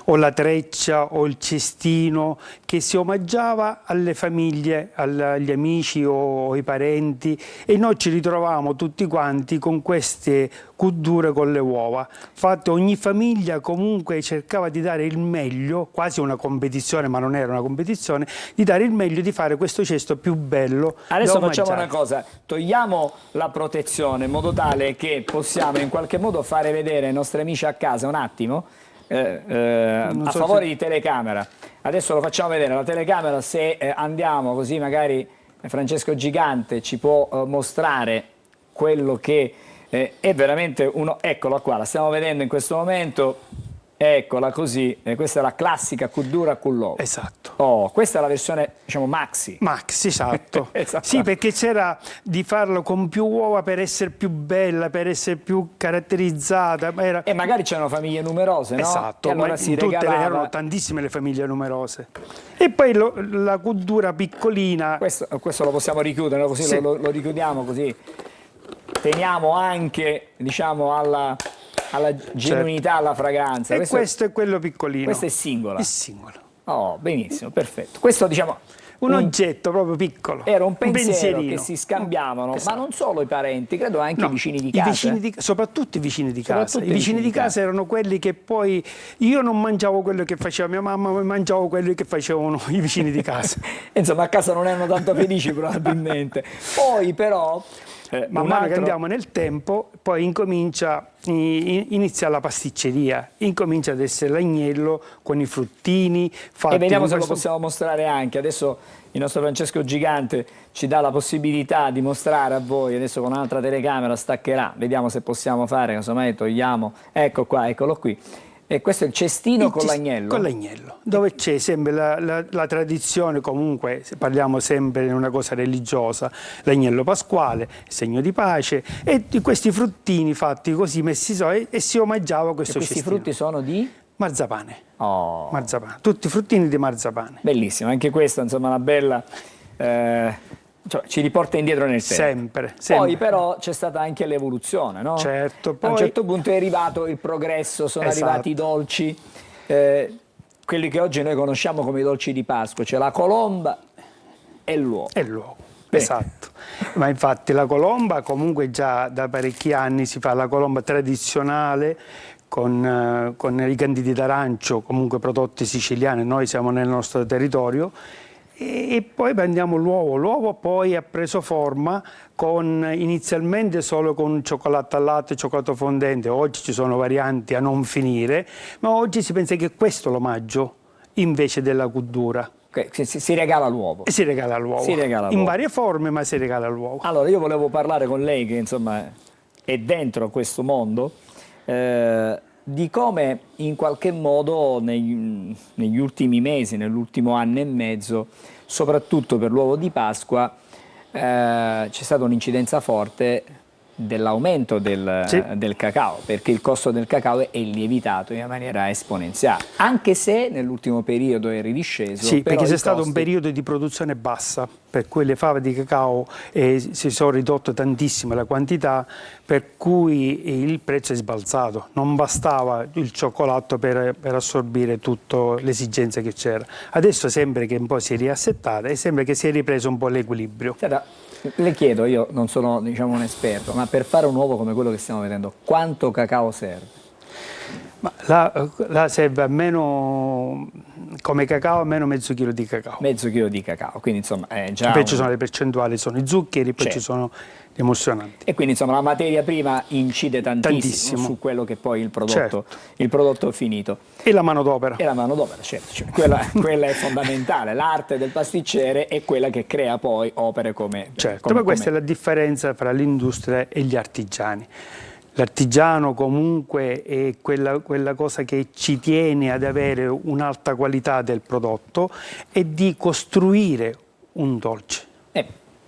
o la treccia o il cestino che si omaggiava alle famiglie, agli amici o ai parenti, e noi ci ritrovavamo tutti quanti con queste cuddure con le uova. Infatti ogni famiglia comunque cercava di dare il meglio, quasi una competizione, ma non era una competizione, di dare il meglio, di fare questo cesto più bello. Adesso facciamo una cosa, togliamo la protezione in modo tale che possiamo in qualche modo fare vedere ai nostri amici a casa un attimo, a favore di telecamera. Adesso lo facciamo vedere, la telecamera, se andiamo così magari Francesco Gigante ci può mostrare quello che è veramente uno, eccola qua, la stiamo vedendo in questo momento, eccola così, questa è la classica cuddura con l'uovo. Esatto. Questa è la versione, diciamo, maxi. Maxi, esatto. Sì, perché c'era di farlo con più uova per essere più bella, per essere più caratterizzata. E magari c'erano famiglie numerose, no? Esatto, e allora si regalava... erano tantissime le famiglie numerose. E poi la cuddura piccolina. Questo lo possiamo richiudere, così sì. lo richiudiamo così. Teniamo anche, diciamo, alla alla genuinità, alla fragranza. E questo è quello piccolino. Questo è singola. È singolo. Oh, benissimo, perfetto. Questo diciamo... Un oggetto proprio piccolo. Era un pensiero pensierino che si scambiavano, Esatto. ma non solo i parenti, credo anche i vicini di i casa. soprattutto i vicini di casa. Soprattutto I vicini di casa erano quelli che poi... Io non mangiavo quello che faceva mia mamma, ma mangiavo quello che facevano i vicini di casa. Insomma, a casa non erano tanto felici probabilmente. Poi però... Man mano che andiamo nel tempo, poi inizia la pasticceria, incomincia ad essere l'agnello con i fruttini fatti. E vediamo con se lo questo... possiamo mostrare anche. Adesso il nostro Francesco Gigante ci dà la possibilità di mostrare a voi, adesso con un'altra telecamera staccherà, vediamo se possiamo fare, casomai togliamo, ecco qua, eccolo qui. E questo è il cestino con l'agnello? Con l'agnello, dove c'è sempre la tradizione, comunque parliamo sempre di una cosa religiosa, l'agnello pasquale, segno di pace, e di questi fruttini fatti così messi e si omaggiava questo cestino. Questi frutti sono di? Marzapane. Oh. Marzapane, tutti i fruttini di marzapane. Bellissimo, anche questa insomma una bella... Cioè, ci riporta indietro nel tempo. Sempre. Poi però c'è stata anche l'evoluzione, no? Certo. Poi... A un certo punto è arrivato il progresso, sono arrivati i dolci, quelli che oggi noi conosciamo come i dolci di Pasqua, cioè la colomba e l'uovo. Esatto. Ma infatti la colomba comunque già da parecchi anni si fa la colomba tradizionale con i canditi d'arancio, comunque prodotti siciliani, noi siamo nel nostro territorio. E poi prendiamo l'uovo. L'uovo poi ha preso forma inizialmente solo con cioccolato al latte e cioccolato fondente. Oggi ci sono varianti a non finire, ma oggi si pensa che questo è l'omaggio invece della cottura. Si regala l'uovo. Si regala l'uovo. In varie forme, ma si regala l'uovo. Allora, io volevo parlare con lei, che insomma è dentro questo mondo, di come in qualche modo negli ultimi mesi, nell'ultimo anno e mezzo, soprattutto per l'uovo di Pasqua, c'è stata un'incidenza forte dell'aumento del cacao, perché il costo del cacao è lievitato in maniera esponenziale, anche se nell'ultimo periodo è ridisceso. Sì, perché c'è stato un periodo di produzione bassa, per cui le fave di cacao si sono ridotte tantissimo la quantità, per cui il prezzo è sbalzato. Non bastava il cioccolato per assorbire tutte le esigenze che c'era. Adesso sembra che un po' si è riassettata e sembra che si è ripreso un po' l'equilibrio. Le chiedo, io non sono diciamo un esperto, ma per fare un uovo come quello che stiamo vedendo, quanto cacao serve? Ma là serve almeno, come cacao, almeno mezzo chilo di cacao. Mezzo chilo di cacao, quindi insomma è già... Poi ci sono le percentuali, sono i zuccheri, poi ci sono gli emulsionanti. E quindi insomma la materia prima incide tantissimo. Su quello che poi il prodotto finito. E la manodopera. E la manodopera, certo. Cioè, quella è fondamentale. L'arte del pasticcere è quella che crea poi opere come... Certo, ma questa è la differenza tra l'industria e gli artigiani. L'artigiano comunque è quella cosa che ci tiene ad avere un'alta qualità del prodotto e di costruire un dolce.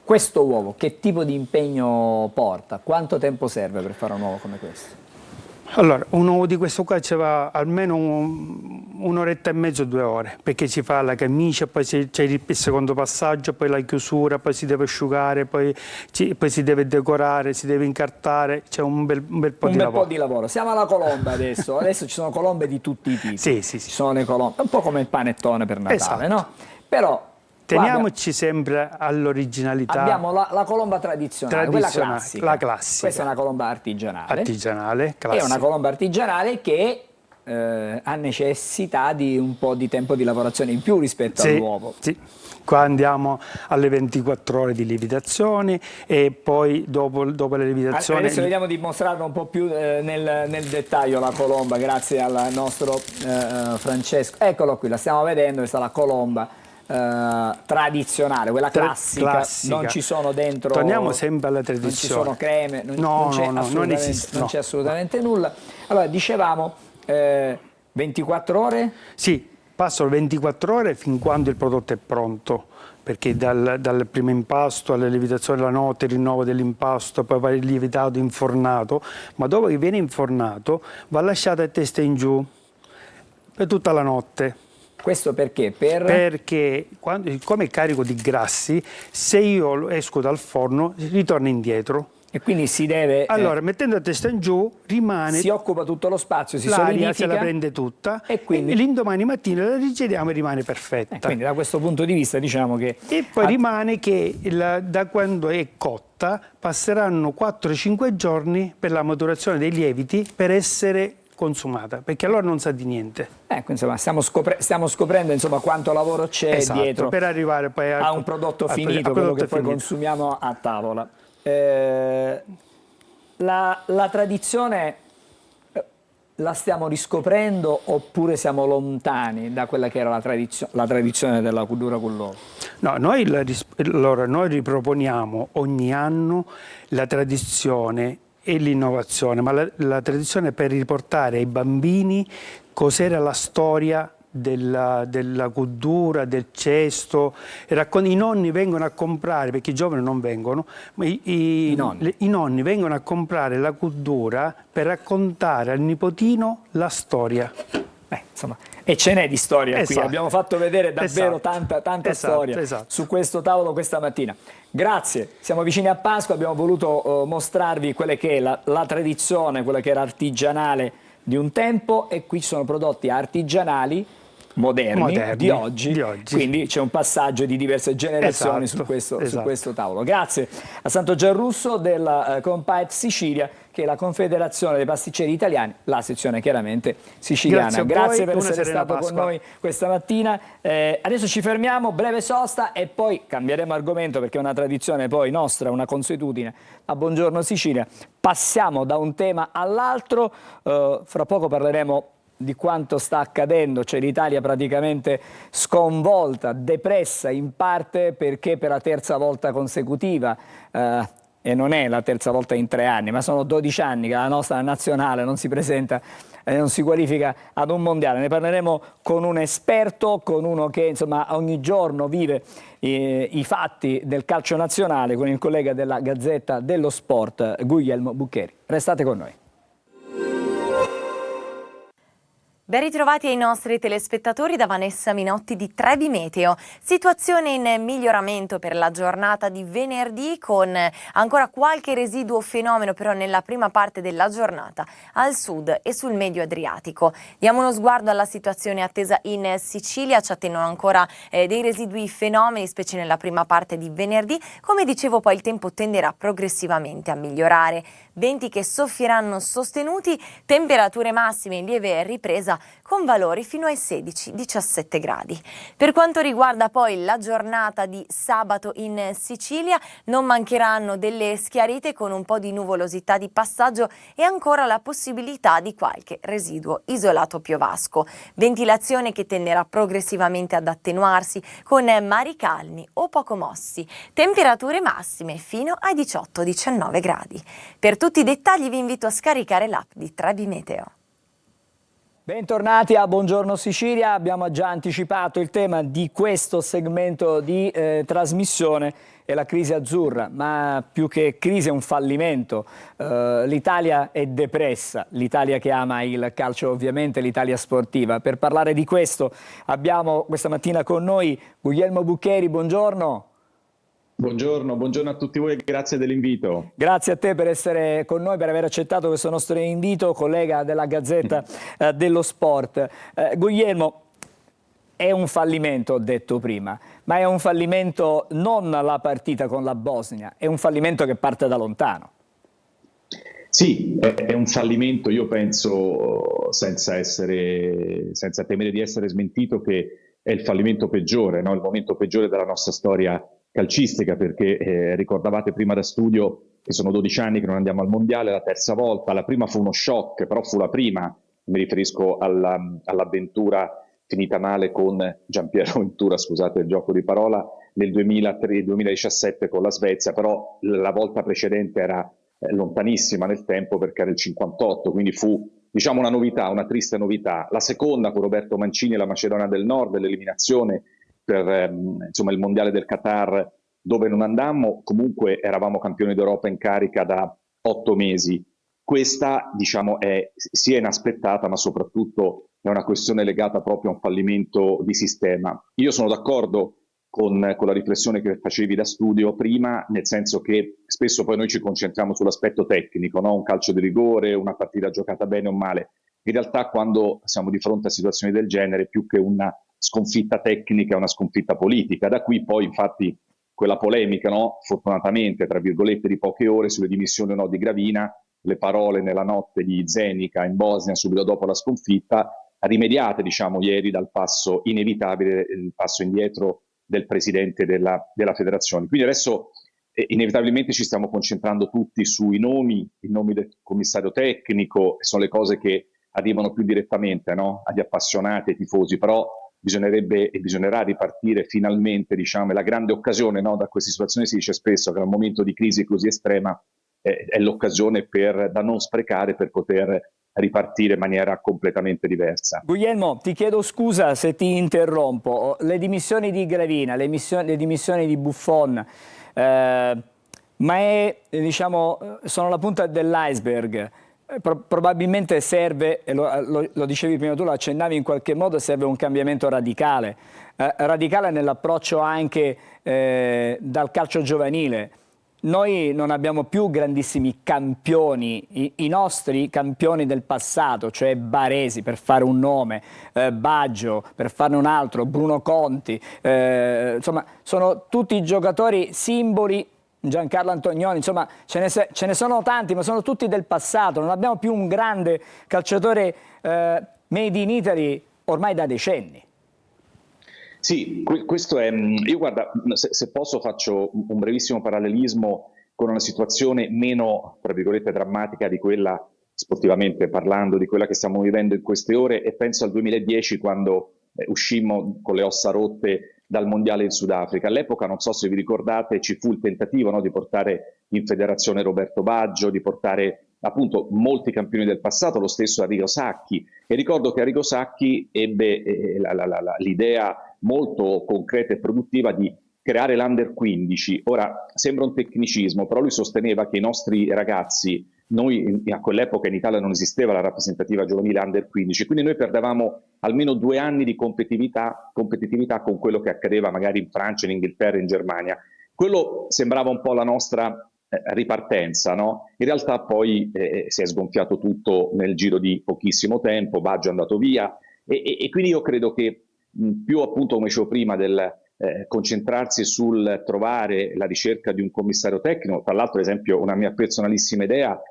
Questo uovo che tipo di impegno porta? Quanto tempo serve per fare un uovo come questo? Allora, un uovo di questo qua ci va almeno un'oretta e mezzo, 2 ore, perché si fa la camicia, poi c'è il secondo passaggio, poi la chiusura, poi si deve asciugare, poi si deve decorare, si deve incartare, c'è un bel po' di lavoro. Siamo alla colomba adesso, adesso ci sono colombe di tutti i tipi. Sì. Ci sono le colombe, un po' come il panettone per Natale, no? Però... Teniamoci sempre all'originalità. Abbiamo la colomba tradizionale, quella classica. La classica. Questa è una colomba artigianale. Classica. È una colomba artigianale che ha necessità di un po' di tempo di lavorazione in più rispetto all'uovo. Sì. Qua andiamo alle 24 ore di lievitazione e poi dopo la lievitazione... Adesso vediamo di mostrarlo un po' più nel dettaglio la colomba, grazie al nostro Francesco. Eccolo qui, la stiamo vedendo, questa è la colomba tradizionale, quella classica, non ci sono dentro... Torniamo sempre alla tradizione. Non ci sono creme, non esiste. Non c'è assolutamente nulla. Allora, dicevamo 24 ore? Sì, passano 24 ore fin quando il prodotto è pronto, perché dal primo impasto alla lievitazione della notte, il rinnovo dell'impasto, poi va lievitato, infornato, ma dopo che viene infornato va lasciato a testa in giù per tutta la notte. Questo perché? Perché come è carico di grassi, se io esco dal forno ritorna indietro E quindi si deve... Allora, mettendo la testa in giù, rimane... si occupa tutto lo spazio, si l'aria solidifica... se la prende tutta e quindi l'indomani mattina la rigiriamo e rimane perfetta. Quindi da questo punto di vista diciamo che... E poi rimane che da quando è cotta passeranno 4-5 giorni per la maturazione dei lieviti per essere consumata, perché allora non sa di niente. Ecco, insomma, stiamo scoprendo insomma, quanto lavoro c'è dietro per arrivare poi a un prodotto finito, quello che poi consumiamo a tavola. La tradizione la stiamo riscoprendo oppure siamo lontani da quella che era la tradizione della cudura con l'uovo? No, noi riproponiamo ogni anno la tradizione e l'innovazione, ma la tradizione per riportare ai bambini cos'era la storia della cudura, del cesto. I nonni vengono a comprare, perché i giovani non vengono, ma i nonni vengono a comprare la cudura per raccontare al nipotino la storia. Insomma, e ce n'è di storia qui, Esatto. abbiamo fatto vedere davvero tanta storia su questo tavolo questa mattina. Grazie, siamo vicini a Pasqua, abbiamo voluto mostrarvi quella che è la tradizione, quella che era artigianale di un tempo, e qui ci sono prodotti artigianali moderni di oggi, quindi c'è un passaggio di diverse generazioni su questo tavolo. Grazie a Santo Gianrusso della Compait Sicilia, che è la Confederazione dei Pasticceri Italiani, la sezione chiaramente siciliana. Grazie per essere stato con noi questa mattina. Adesso ci fermiamo, breve sosta e poi cambieremo argomento, perché è una tradizione poi nostra, una consuetudine a Buongiorno Sicilia. Passiamo da un tema all'altro, fra poco parleremo di quanto sta accadendo, cioè l'Italia praticamente sconvolta, depressa in parte perché per la terza volta consecutiva, e non è la terza volta in 3 anni, ma sono 12 anni che la nostra nazionale non si presenta, non si qualifica ad un mondiale. Ne parleremo con un esperto, con uno che insomma ogni giorno vive i fatti del calcio nazionale, con il collega della Gazzetta dello Sport, Guglielmo Buccheri. Restate con noi. Ben ritrovati ai nostri telespettatori da Vanessa Minotti di Trebi Meteo. Situazione in miglioramento per la giornata di venerdì, con ancora qualche residuo fenomeno però nella prima parte della giornata al sud e sul medio Adriatico. Diamo uno sguardo alla situazione attesa in Sicilia. Ci attendono ancora dei residui fenomeni, specie nella prima parte di venerdì. Come dicevo, poi il tempo tenderà progressivamente a migliorare. Venti che soffieranno sostenuti, temperature massime in lieve ripresa con valori fino ai 16-17 gradi. Per quanto riguarda poi la giornata di sabato in Sicilia, non mancheranno delle schiarite con un po' di nuvolosità di passaggio e ancora la possibilità di qualche residuo isolato piovasco. Ventilazione che tenderà progressivamente ad attenuarsi con mari calmi o poco mossi. Temperature massime fino ai 18-19 gradi. Per tutti i dettagli vi invito a scaricare l'app di Trebi Meteo. Bentornati a Buongiorno Sicilia, abbiamo già anticipato il tema di questo segmento di trasmissione, è la crisi azzurra, ma più che crisi è un fallimento. L'Italia è depressa, l'Italia che ama il calcio ovviamente, l'Italia sportiva. Per parlare di questo abbiamo questa mattina con noi Guglielmo Buccheri, buongiorno. Buongiorno a tutti voi e grazie dell'invito. Grazie a te per essere con noi, per aver accettato questo nostro invito, collega della Gazzetta dello Sport. Guglielmo, è un fallimento, ho detto prima, ma è un fallimento non la partita con la Bosnia, è un fallimento che parte da lontano. Sì, è un fallimento, io penso, senza temere di essere smentito, che è il fallimento peggiore, no? Il momento peggiore della nostra storia calcistica, perché ricordavate prima da studio che sono 12 anni che non andiamo al mondiale, la terza volta. La prima fu uno shock, però fu la prima, mi riferisco all'avventura finita male con Giampiero Ventura, scusate il gioco di parola, nel 2017 con la Svezia, però la volta precedente era lontanissima nel tempo perché era il 58, quindi fu, diciamo, una novità, una triste novità. La seconda con Roberto Mancini e la Macedonia del Nord, l'eliminazione per insomma, il mondiale del Qatar, dove non andammo, comunque eravamo campioni d'Europa in carica da 8 mesi. Questa, diciamo, sia inaspettata, ma soprattutto è una questione legata proprio a un fallimento di sistema. Io sono d'accordo con la riflessione che facevi da studio prima, nel senso che spesso poi noi ci concentriamo sull'aspetto tecnico, no? Un calcio di rigore, una partita giocata bene o male. In realtà quando siamo di fronte a situazioni del genere, più che una sconfitta tecnica è una sconfitta politica. Da qui poi infatti quella polemica, no? Fortunatamente, tra virgolette, di poche ore sulle dimissioni o no di Gravina, le parole nella notte di Zenica in Bosnia subito dopo la sconfitta, rimediate diciamo ieri dal passo inevitabile, il passo indietro del presidente della federazione. Quindi adesso inevitabilmente ci stiamo concentrando tutti sui nomi, il nome del commissario tecnico, sono le cose che arrivano più direttamente, no? Agli appassionati, ai tifosi, però bisognerebbe e bisognerà ripartire finalmente, diciamo, è la grande occasione, no? Da queste situazioni si dice spesso che in un momento di crisi così estrema è l'occasione da non sprecare per poter ripartire in maniera completamente diversa. Guglielmo, ti chiedo scusa se ti interrompo. Le dimissioni di Gravina, le dimissioni di Buffon, ma diciamo, sono la punta dell'iceberg. Probabilmente serve, e lo dicevi prima tu, lo accennavi in qualche modo, serve un cambiamento radicale nell'approccio anche dal calcio giovanile. Noi non abbiamo più grandissimi campioni, i nostri campioni del passato, cioè Baresi per fare un nome, Baggio per farne un altro, Bruno Conti, insomma sono tutti giocatori simboli, Giancarlo Antonioni, insomma ce ne sono tanti, ma sono tutti del passato, non abbiamo più un grande calciatore made in Italy ormai da decenni. Sì, questo è, io guarda, se posso faccio un brevissimo parallelismo con una situazione meno, tra virgolette, drammatica di quella, sportivamente parlando, di quella che stiamo vivendo in queste ore, e penso al 2010 quando uscimmo con le ossa rotte dal mondiale in Sudafrica. All'epoca, non so se vi ricordate, ci fu il tentativo, no, di portare in federazione Roberto Baggio, di portare appunto molti campioni del passato, lo stesso Arrigo Sacchi, e ricordo che Arrigo Sacchi ebbe l'idea molto concreta e produttiva di creare l'Under 15. Ora, sembra un tecnicismo, però lui sosteneva che i nostri ragazzi, noi a quell'epoca in Italia non esisteva la rappresentativa giovanile Under 15, quindi noi perdevamo almeno 2 anni di competitività con quello che accadeva magari in Francia, in Inghilterra, in Germania. Quello sembrava un po' la nostra ripartenza, no? In realtà poi si è sgonfiato tutto nel giro di pochissimo tempo, Baggio è andato via e quindi io credo che più appunto, come dicevo prima, del concentrarsi sul trovare la ricerca di un commissario tecnico, tra l'altro ad esempio una mia personalissima idea,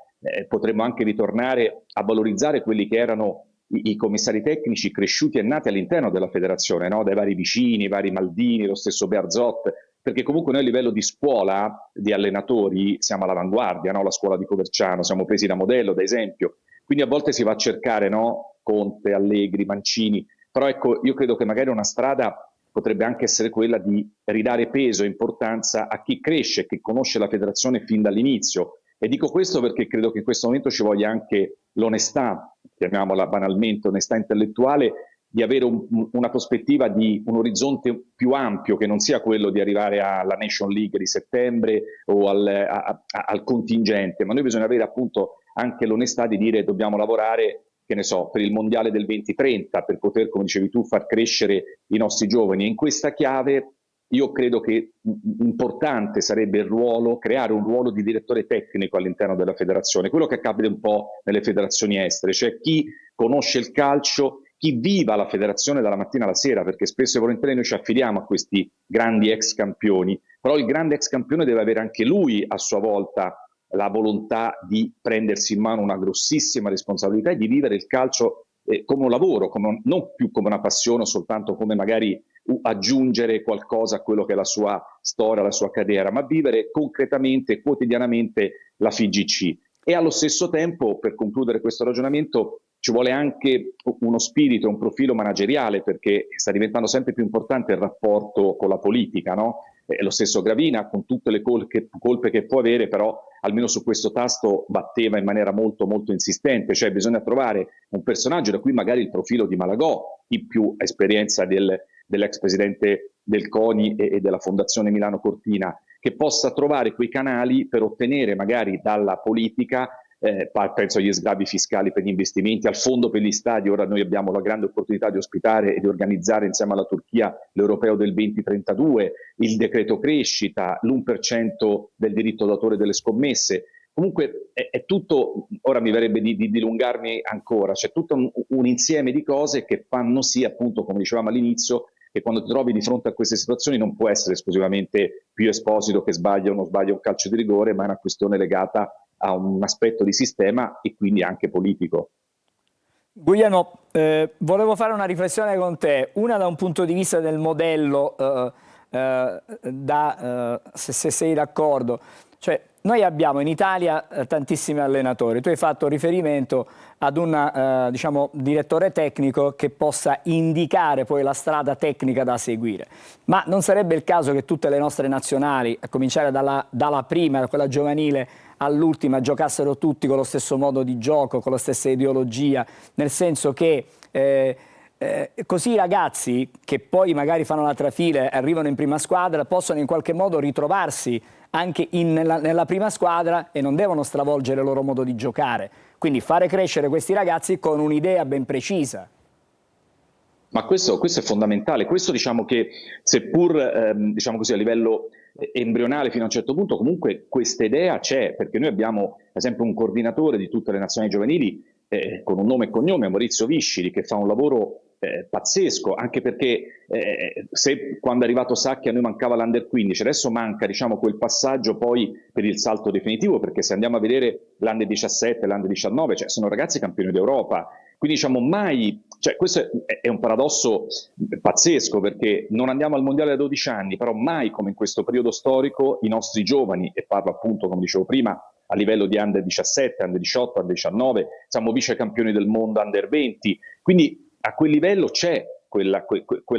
potremmo anche ritornare a valorizzare quelli che erano i commissari tecnici cresciuti e nati all'interno della federazione, no? Dai vari Vicini, i vari Maldini, lo stesso Bearzot, perché comunque noi a livello di scuola, di allenatori, siamo all'avanguardia, no? La scuola di Coverciano, siamo presi da modello, da esempio, quindi a volte si va a cercare, no? Conte, Allegri, Mancini, però ecco, io credo che magari una strada potrebbe anche essere quella di ridare peso e importanza a chi cresce, che conosce la federazione fin dall'inizio. E dico questo perché credo che in questo momento ci voglia anche l'onestà, chiamiamola banalmente onestà intellettuale, di avere una prospettiva di un orizzonte più ampio, che non sia quello di arrivare alla Nation League di settembre o al contingente, ma noi bisogna avere appunto anche l'onestà di dire dobbiamo lavorare, che ne so, per il mondiale del 2030, per poter, come dicevi tu, far crescere i nostri giovani. E in questa chiave io credo che importante sarebbe il ruolo, creare un ruolo di direttore tecnico all'interno della federazione, quello che accade un po' nelle federazioni estere, cioè chi conosce il calcio, chi viva la federazione dalla mattina alla sera, perché spesso e volentieri noi ci affidiamo a questi grandi ex campioni, però il grande ex campione deve avere anche lui a sua volta la volontà di prendersi in mano una grossissima responsabilità e di vivere il calcio come un lavoro, non più come una passione o soltanto come magari aggiungere qualcosa a quello che è la sua storia, la sua carriera, ma vivere concretamente, quotidianamente la FIGC. E allo stesso tempo, per concludere questo ragionamento, ci vuole anche uno spirito, un profilo manageriale, perché sta diventando sempre più importante il rapporto con la politica, no? Lo stesso Gravina, con tutte le colpe che può avere, però almeno su questo tasto batteva in maniera molto molto insistente, cioè bisogna trovare un personaggio, da cui magari il profilo di Malagò, chi più esperienza dell'ex presidente del CONI e della Fondazione Milano Cortina, che possa trovare quei canali per ottenere magari dalla politica penso agli sgravi fiscali per gli investimenti, al fondo per gli stadi. Ora noi abbiamo la grande opportunità di ospitare e di organizzare insieme alla Turchia l'Europeo del 2032, il decreto crescita, l'1% del diritto d'autore delle scommesse. Comunque è tutto, ora mi verrebbe di dilungarmi ancora, c'è tutto un insieme di cose che fanno sì, appunto, come dicevamo all'inizio, che quando ti trovi di fronte a queste situazioni non può essere esclusivamente Pio Esposito che sbaglia o non sbaglia un calcio di rigore, ma è una questione legata a un aspetto di sistema e quindi anche politico. Guglielmo, volevo fare una riflessione con te, una da un punto di vista del modello, se sei d'accordo. Cioè, noi abbiamo in Italia tantissimi allenatori. Tu hai fatto riferimento ad un diciamo, direttore tecnico che possa indicare poi la strada tecnica da seguire. Ma non sarebbe il caso che tutte le nostre nazionali, a cominciare dalla prima, quella giovanile, all'ultima, giocassero tutti con lo stesso modo di gioco, con la stessa ideologia, nel senso che così i ragazzi che poi magari fanno la trafila e arrivano in prima squadra possono in qualche modo ritrovarsi anche nella prima squadra e non devono stravolgere il loro modo di giocare. Quindi fare crescere questi ragazzi con un'idea ben precisa. Ma questo è fondamentale. Questo diciamo che seppur diciamo così, a livello embrionale fino a un certo punto, comunque questa idea c'è, perché noi abbiamo ad esempio un coordinatore di tutte le nazionali giovanili con un nome e cognome, Maurizio Viscili, che fa un lavoro pazzesco, anche perché se quando è arrivato Sacchi a noi mancava l'Under 15, adesso manca diciamo quel passaggio poi per il salto definitivo, perché se andiamo a vedere l'Under 17, l'Under 19, cioè sono ragazzi campioni d'Europa, quindi diciamo mai, cioè questo è un paradosso pazzesco, perché non andiamo al mondiale da 12 anni, però mai come in questo periodo storico i nostri giovani, e parlo appunto come dicevo prima a livello di Under 17, Under 18, Under 19, siamo vice campioni del mondo Under 20, quindi a quel livello c'è quella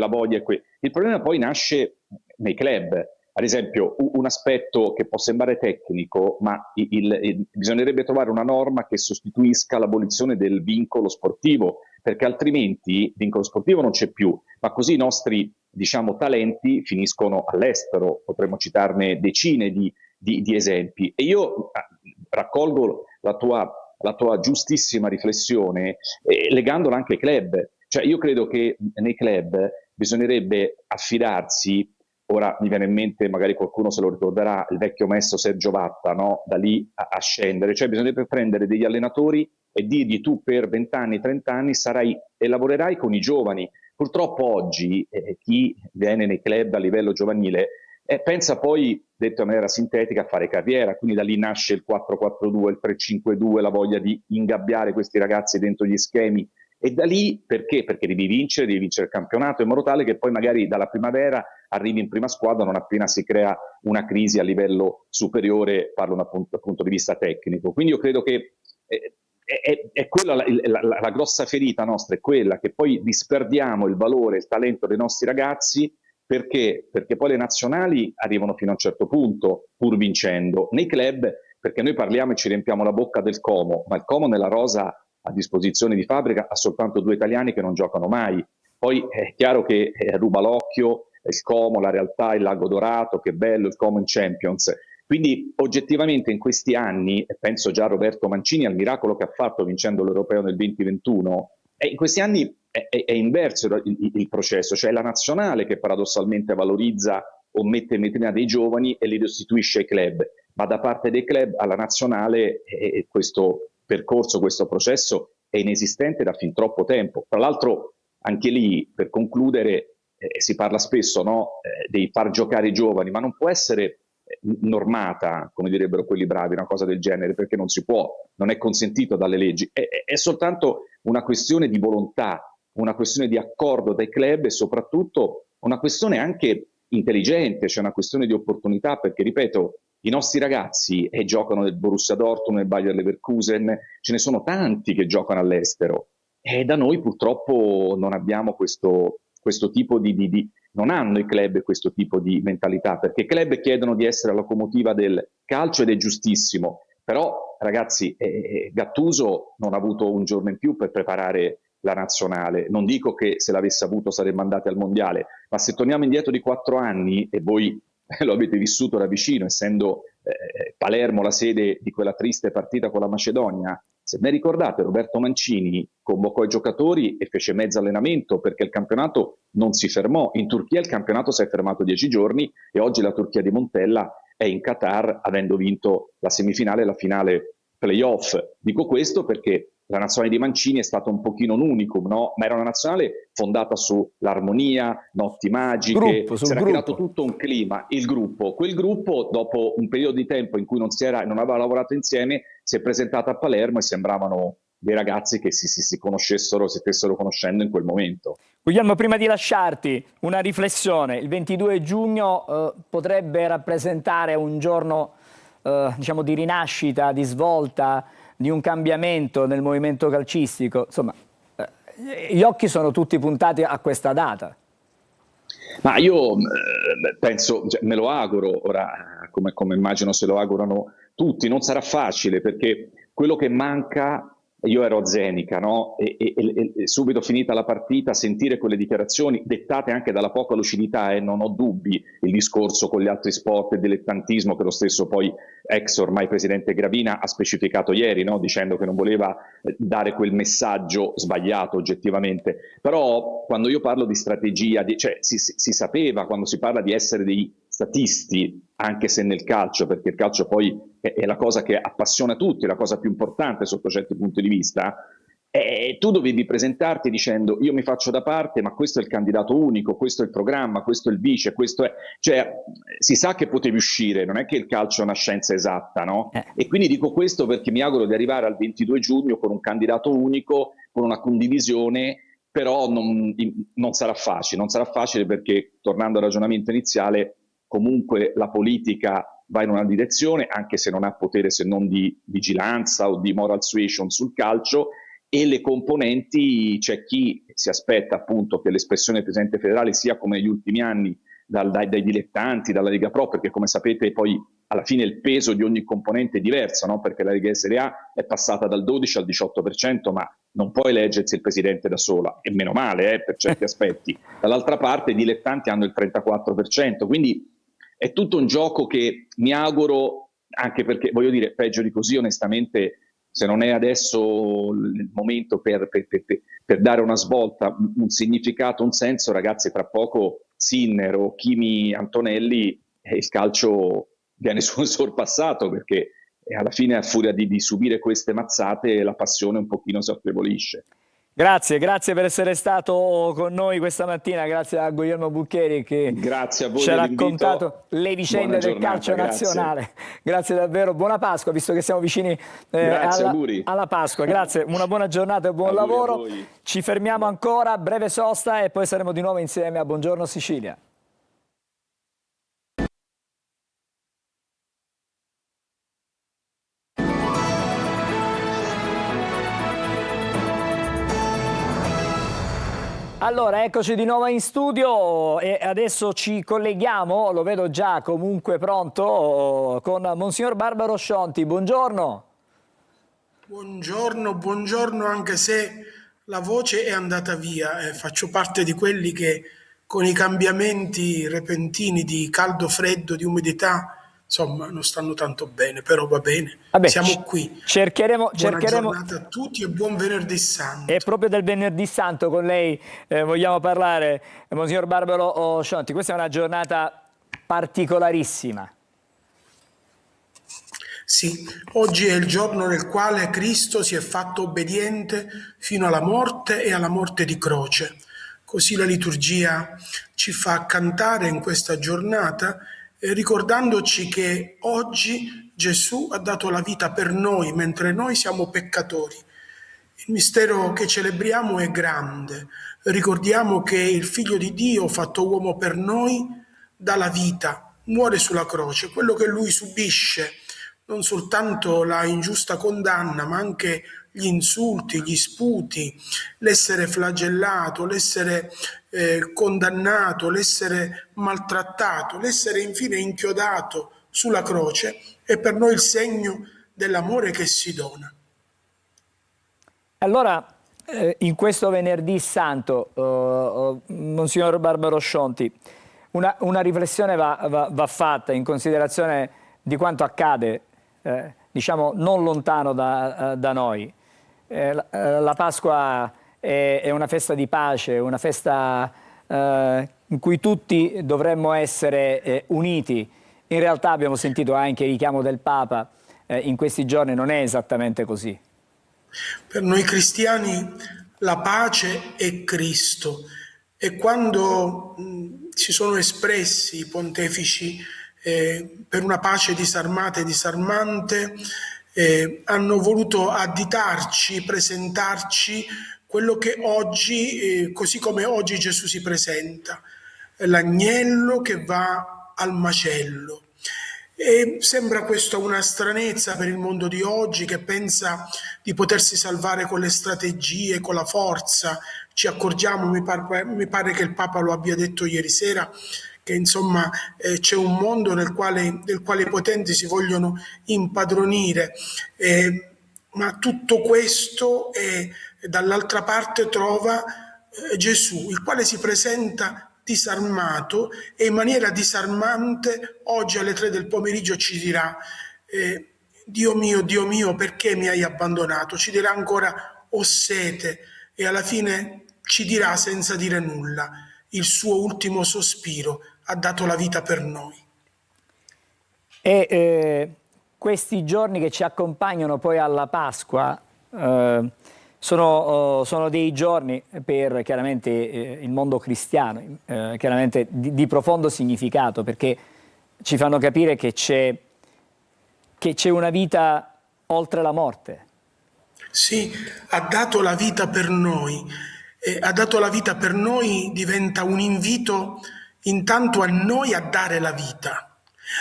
voglia. Il problema poi nasce nei club. Ad esempio, un aspetto che può sembrare tecnico, ma bisognerebbe trovare una norma che sostituisca l'abolizione del vincolo sportivo, perché altrimenti il vincolo sportivo non c'è più, ma così i nostri diciamo, talenti finiscono all'estero. Potremmo citarne decine di esempi. E io raccolgo la tua giustissima riflessione legandola anche ai club. Cioè io credo che nei club bisognerebbe affidarsi, ora mi viene in mente, magari qualcuno se lo ricorderà, il vecchio maestro Sergio Vatta, no? Da lì a scendere, cioè bisognerebbe prendere degli allenatori e dirgli tu per 20 anni, 30 anni sarai e lavorerai con i giovani. Purtroppo oggi chi viene nei club a livello giovanile pensa poi, detto in maniera sintetica, a fare carriera, quindi da lì nasce il 4-4-2, il 3-5-2, la voglia di ingabbiare questi ragazzi dentro gli schemi. E da lì perché? Perché devi vincere il campionato in modo tale che poi magari dalla primavera arrivi in prima squadra non appena si crea una crisi a livello superiore, parlo dal punto di vista tecnico. Quindi io credo che è quella la grossa ferita nostra, è quella che poi disperdiamo il valore, il talento dei nostri ragazzi. Perché? Perché poi le nazionali arrivano fino a un certo punto, pur vincendo. Nei club, perché noi parliamo e ci riempiamo la bocca del Como, ma il Como nella rosa a disposizione di fabbrica ha soltanto 2 italiani che non giocano mai. Poi è chiaro che ruba l'occhio il Como, la realtà, il Lago Dorato, che bello il Como in Champions. Quindi oggettivamente in questi anni, e penso già a Roberto Mancini, al miracolo che ha fatto vincendo l'Europeo nel 2021, in questi anni è inverso il processo, cioè la nazionale che paradossalmente valorizza o mette in vetrina dei giovani e li restituisce ai club, ma da parte dei club alla nazionale questo percorso, questo processo è inesistente da fin troppo tempo. Tra l'altro anche lì, per concludere, si parla spesso di far giocare i giovani, ma non può essere normata, come direbbero quelli bravi, una cosa del genere, perché non si può, non è consentito dalle leggi, è soltanto una questione di volontà, una questione di accordo dai club e soprattutto una questione anche intelligente, cioè una questione di opportunità, perché ripeto, i nostri ragazzi giocano nel Borussia Dortmund, nel Bayer Leverkusen, ce ne sono tanti che giocano all'estero e da noi purtroppo non abbiamo questo tipo non hanno i club questo tipo di mentalità, perché i club chiedono di essere la locomotiva del calcio ed è giustissimo, però ragazzi Gattuso non ha avuto un giorno in più per preparare la nazionale, non dico che se l'avesse avuto saremmo andati al mondiale, ma se torniamo indietro di 4 anni e voi lo avete vissuto da vicino, essendo Palermo la sede di quella triste partita con la Macedonia. Se ben ricordate, Roberto Mancini convocò i giocatori e fece mezzo allenamento perché il campionato non si fermò. In Turchia il campionato si è fermato 10 giorni e oggi la Turchia di Montella è in Qatar, avendo vinto la semifinale e la finale playoff. Dico questo perché la nazionale di Mancini è stata un pochino un unicum, no? Ma era una nazionale fondata sull'armonia, notti magiche, si era creato tutto un clima, quel gruppo dopo un periodo di tempo in cui non aveva lavorato insieme, si è presentata a Palermo e sembravano dei ragazzi che si conoscessero, si stessero conoscendo in quel momento. Guglielmo, prima di lasciarti, una riflessione. Il 22 giugno potrebbe rappresentare un giorno diciamo di rinascita, di svolta, di un cambiamento nel movimento calcistico. Insomma, gli occhi sono tutti puntati a questa data. Ma io penso, me lo auguro, ora come immagino se lo augurano tutti, non sarà facile perché quello che manca, io ero a Zenica, no? E subito finita la partita sentire quelle dichiarazioni dettate anche dalla poca lucidità, non ho dubbi, il discorso con gli altri sport e dilettantismo che lo stesso poi ex ormai presidente Gravina ha specificato ieri, no? Dicendo che non voleva dare quel messaggio sbagliato oggettivamente. Però quando io parlo di strategia, cioè si sapeva quando si parla di essere dei statisti, anche se nel calcio, perché il calcio poi è la cosa che appassiona tutti, è la cosa più importante sotto certi punti di vista, tu dovevi presentarti dicendo io mi faccio da parte, ma questo è il candidato unico, questo è il programma, questo è il vice, questo è... Cioè, si sa che potevi uscire, non è che il calcio è una scienza esatta, no? E quindi dico questo perché mi auguro di arrivare al 22 giugno con un candidato unico, con una condivisione, però non sarà facile perché, tornando al ragionamento iniziale, comunque la politica va in una direzione, anche se non ha potere se non di vigilanza o di moral suasion sul calcio, e le componenti, c'è chi si aspetta appunto che l'espressione del Presidente federale sia come negli ultimi anni dai dilettanti, dalla Lega Pro, perché come sapete poi alla fine il peso di ogni componente è diverso, no? Perché la Lega Serie A è passata dal 12 al 18%, ma non può eleggersi il Presidente da sola, e meno male per certi aspetti. Dall'altra parte i dilettanti hanno il 34%, quindi è tutto un gioco che mi auguro, anche perché voglio dire, peggio di così onestamente, se non è adesso il momento per dare una svolta, un significato, un senso, ragazzi, tra poco Sinner o Kimi Antonelli, il calcio viene sorpassato, perché alla fine a furia di subire queste mazzate la passione un pochino si affievolisce. Grazie per essere stato con noi questa mattina, grazie a Guglielmo Buccheri che ci ha raccontato le vicende del calcio nazionale. Grazie davvero, buona Pasqua, visto che siamo vicini alla Pasqua. Grazie, una buona giornata e buon lavoro. Ci fermiamo ancora, breve sosta e poi saremo di nuovo insieme a Buongiorno Sicilia. Allora, eccoci di nuovo in studio e adesso ci colleghiamo, lo vedo già comunque pronto, con Monsignor Barbaro Scionti. Buongiorno. Buongiorno, anche se la voce è andata via. Faccio parte di quelli che con i cambiamenti repentini di caldo-freddo, di umidità, insomma, non stanno tanto bene, però va bene. Siamo qui. Cercheremo. Buona giornata a tutti e buon venerdì santo. E proprio del venerdì santo con lei vogliamo parlare, Monsignor Barbaro Scionti. Questa è una giornata particolarissima. Sì, oggi è il giorno nel quale Cristo si è fatto obbediente fino alla morte e alla morte di croce. Così la liturgia ci fa cantare in questa giornata, ricordandoci che oggi Gesù ha dato la vita per noi, mentre noi siamo peccatori. Il mistero che celebriamo è grande. Ricordiamo che il Figlio di Dio, fatto uomo per noi, dà la vita, muore sulla croce. Quello che Lui subisce, non soltanto la ingiusta condanna, ma anche gli insulti, gli sputi, l'essere flagellato, l'essere condannato, l'essere maltrattato, l'essere infine inchiodato sulla croce, è per noi il segno dell'amore che si dona. Allora, in questo venerdì santo, Monsignor Barbaro Scionti, una riflessione va fatta in considerazione di quanto accade, diciamo, non lontano da noi. La Pasqua è una festa di pace, una festa in cui tutti dovremmo essere uniti. In realtà abbiamo sentito anche il richiamo del Papa in questi giorni, non è esattamente così. Per noi cristiani la pace è Cristo, e quando si sono espressi i pontefici per una pace disarmata e disarmante, hanno voluto additarci, presentarci quello che oggi, così come oggi Gesù si presenta, l'agnello che va al macello. E sembra questa una stranezza per il mondo di oggi, che pensa di potersi salvare con le strategie, con la forza. Ci accorgiamo, mi pare che il Papa lo abbia detto ieri sera, che insomma c'è un mondo del quale i potenti si vogliono impadronire, ma tutto questo dall'altra parte trova Gesù, il quale si presenta disarmato, e in maniera disarmante oggi alle 3 del pomeriggio ci dirà: Dio mio, perché mi hai abbandonato? Ci dirà ancora: ho sete, e alla fine ci dirà, senza dire nulla, il suo ultimo sospiro: ha dato la vita per noi. E questi giorni che ci accompagnano poi alla Pasqua sono dei giorni per chiaramente il mondo cristiano, chiaramente di profondo significato, perché ci fanno capire che c'è una vita oltre la morte. Sì, ha dato la vita per noi. Ha dato la vita per noi diventa un invito intanto a noi a dare la vita,